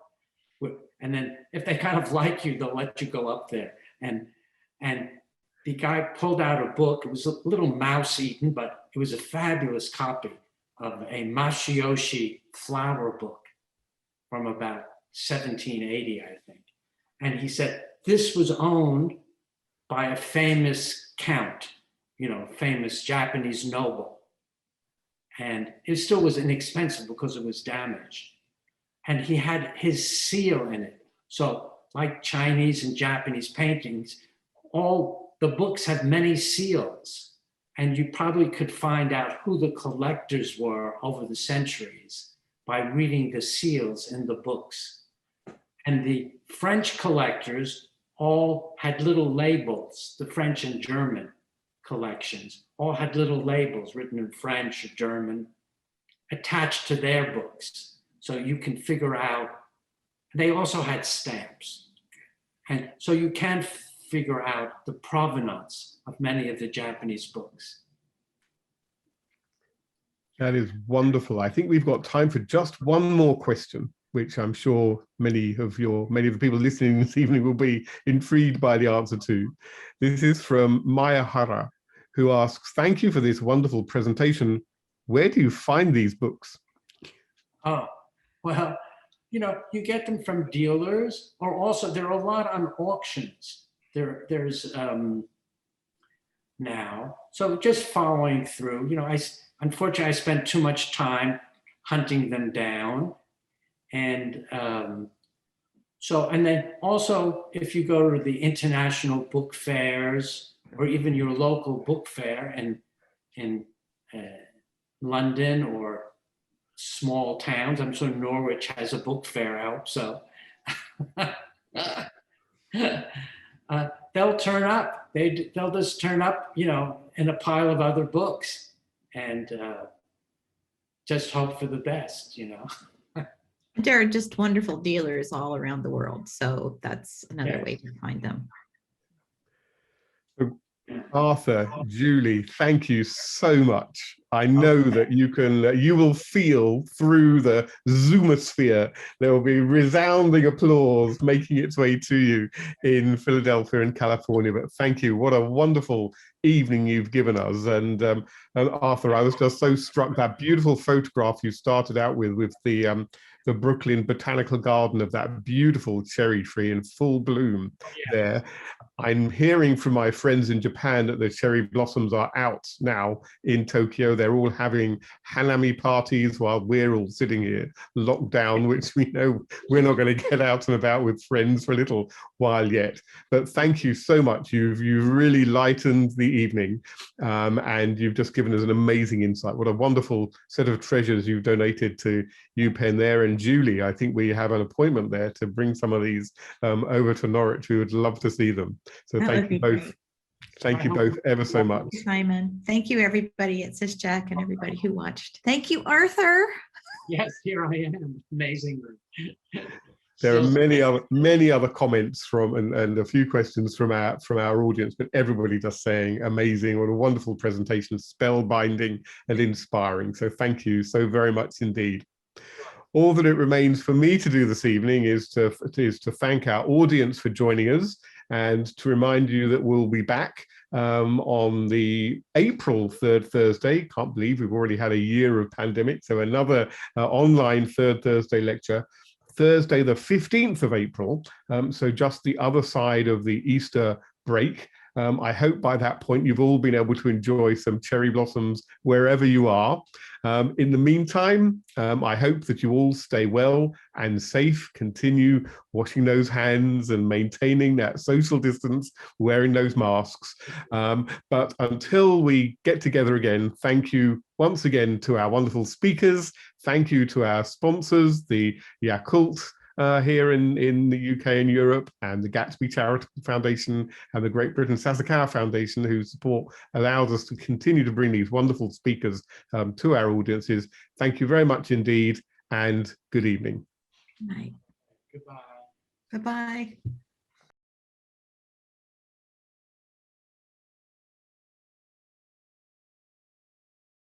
Speaker 2: And then if they kind of like you, they'll let you go up there. And the guy pulled out a book. It was a little mouse-eaten, but it was a fabulous copy of a Masayoshi flower book from about 1780, I think. And he said, this was owned by a famous count, you know, famous Japanese noble. And it still was inexpensive because it was damaged. And he had his seal in it. So like Chinese and Japanese paintings, all the books have many seals. And you probably could find out who the collectors were over the centuries by reading the seals in the books. And the French collectors all had little labels. The French and German collections all had little labels written in French or German attached to their books. So you can figure out, they also had stamps. And so you can figure out the provenance of many of the Japanese books.
Speaker 3: That is wonderful. I think we've got time for just one more question, which I'm sure many of the people listening this evening will be intrigued by the answer to. This is from Maya Hara, who asks, thank you for this wonderful presentation. Where do you find these books?
Speaker 2: Oh, well, you know, you get them from dealers, or also there are a lot on auctions. There's now, so just following through, you know, unfortunately I spent too much time hunting them down. And so, and then also if you go to the international book fairs or even your local book fair in London or small towns, I'm sure Norwich has a book fair out, so they'll turn up. They'll just turn up, you know, in a pile of other books, and just hope for the best, you know.
Speaker 1: There are just wonderful dealers all around the world, so that's another
Speaker 2: Yes.
Speaker 1: way to find them.
Speaker 3: Arthur, Julie, thank you so much. I know that you will feel through the Zoomosphere. There will be resounding applause making its way to you in Philadelphia and California. But thank you. What a wonderful evening you've given us. And Arthur, I was just so struck that beautiful photograph you started out with the Brooklyn Botanical Garden of that beautiful cherry tree in full bloom there. I'm hearing from my friends in Japan that the cherry blossoms are out now in Tokyo. They're all having hanami parties while we're all sitting here locked down, which we know we're not going to get out and about with friends for a little while yet. But thank you so much. You've really lightened the evening, and you've just given us an amazing insight. What a wonderful set of treasures you've donated to UPenn there. And Julie, I think we have an appointment there to bring some of these over to Norwich. We would love to see them. So thank you both. Great. Thank you both ever so much.
Speaker 1: Simon, thank you everybody at SISJAC and everybody who watched. Thank you, Arthur.
Speaker 2: Yes, here I am. Amazingly.
Speaker 3: There are many other comments from and a few questions from our audience, but everybody just saying amazing, what a wonderful presentation, spellbinding and inspiring. So thank you so very much indeed. All that it remains for me to do this evening is to thank our audience for joining us, and to remind you that we'll be back on the April 3rd Thursday. Can't believe we've already had a year of pandemic. So another online third Thursday lecture, Thursday the 15th of April. So just the other side of the Easter break. I hope by that point you've all been able to enjoy some cherry blossoms wherever you are. In the meantime, I hope that you all stay well and safe, continue washing those hands and maintaining that social distance, wearing those masks. But until we get together again, thank you once again to our wonderful speakers. Thank you to our sponsors, the Yakult here in the UK and Europe, and the Gatsby Charitable Foundation and the Great Britain Sasakawa Foundation, whose support allows us to continue to bring these wonderful speakers to our audiences. Thank you very much indeed, and good evening.
Speaker 1: Good night.
Speaker 2: Goodbye.
Speaker 1: Bye-bye.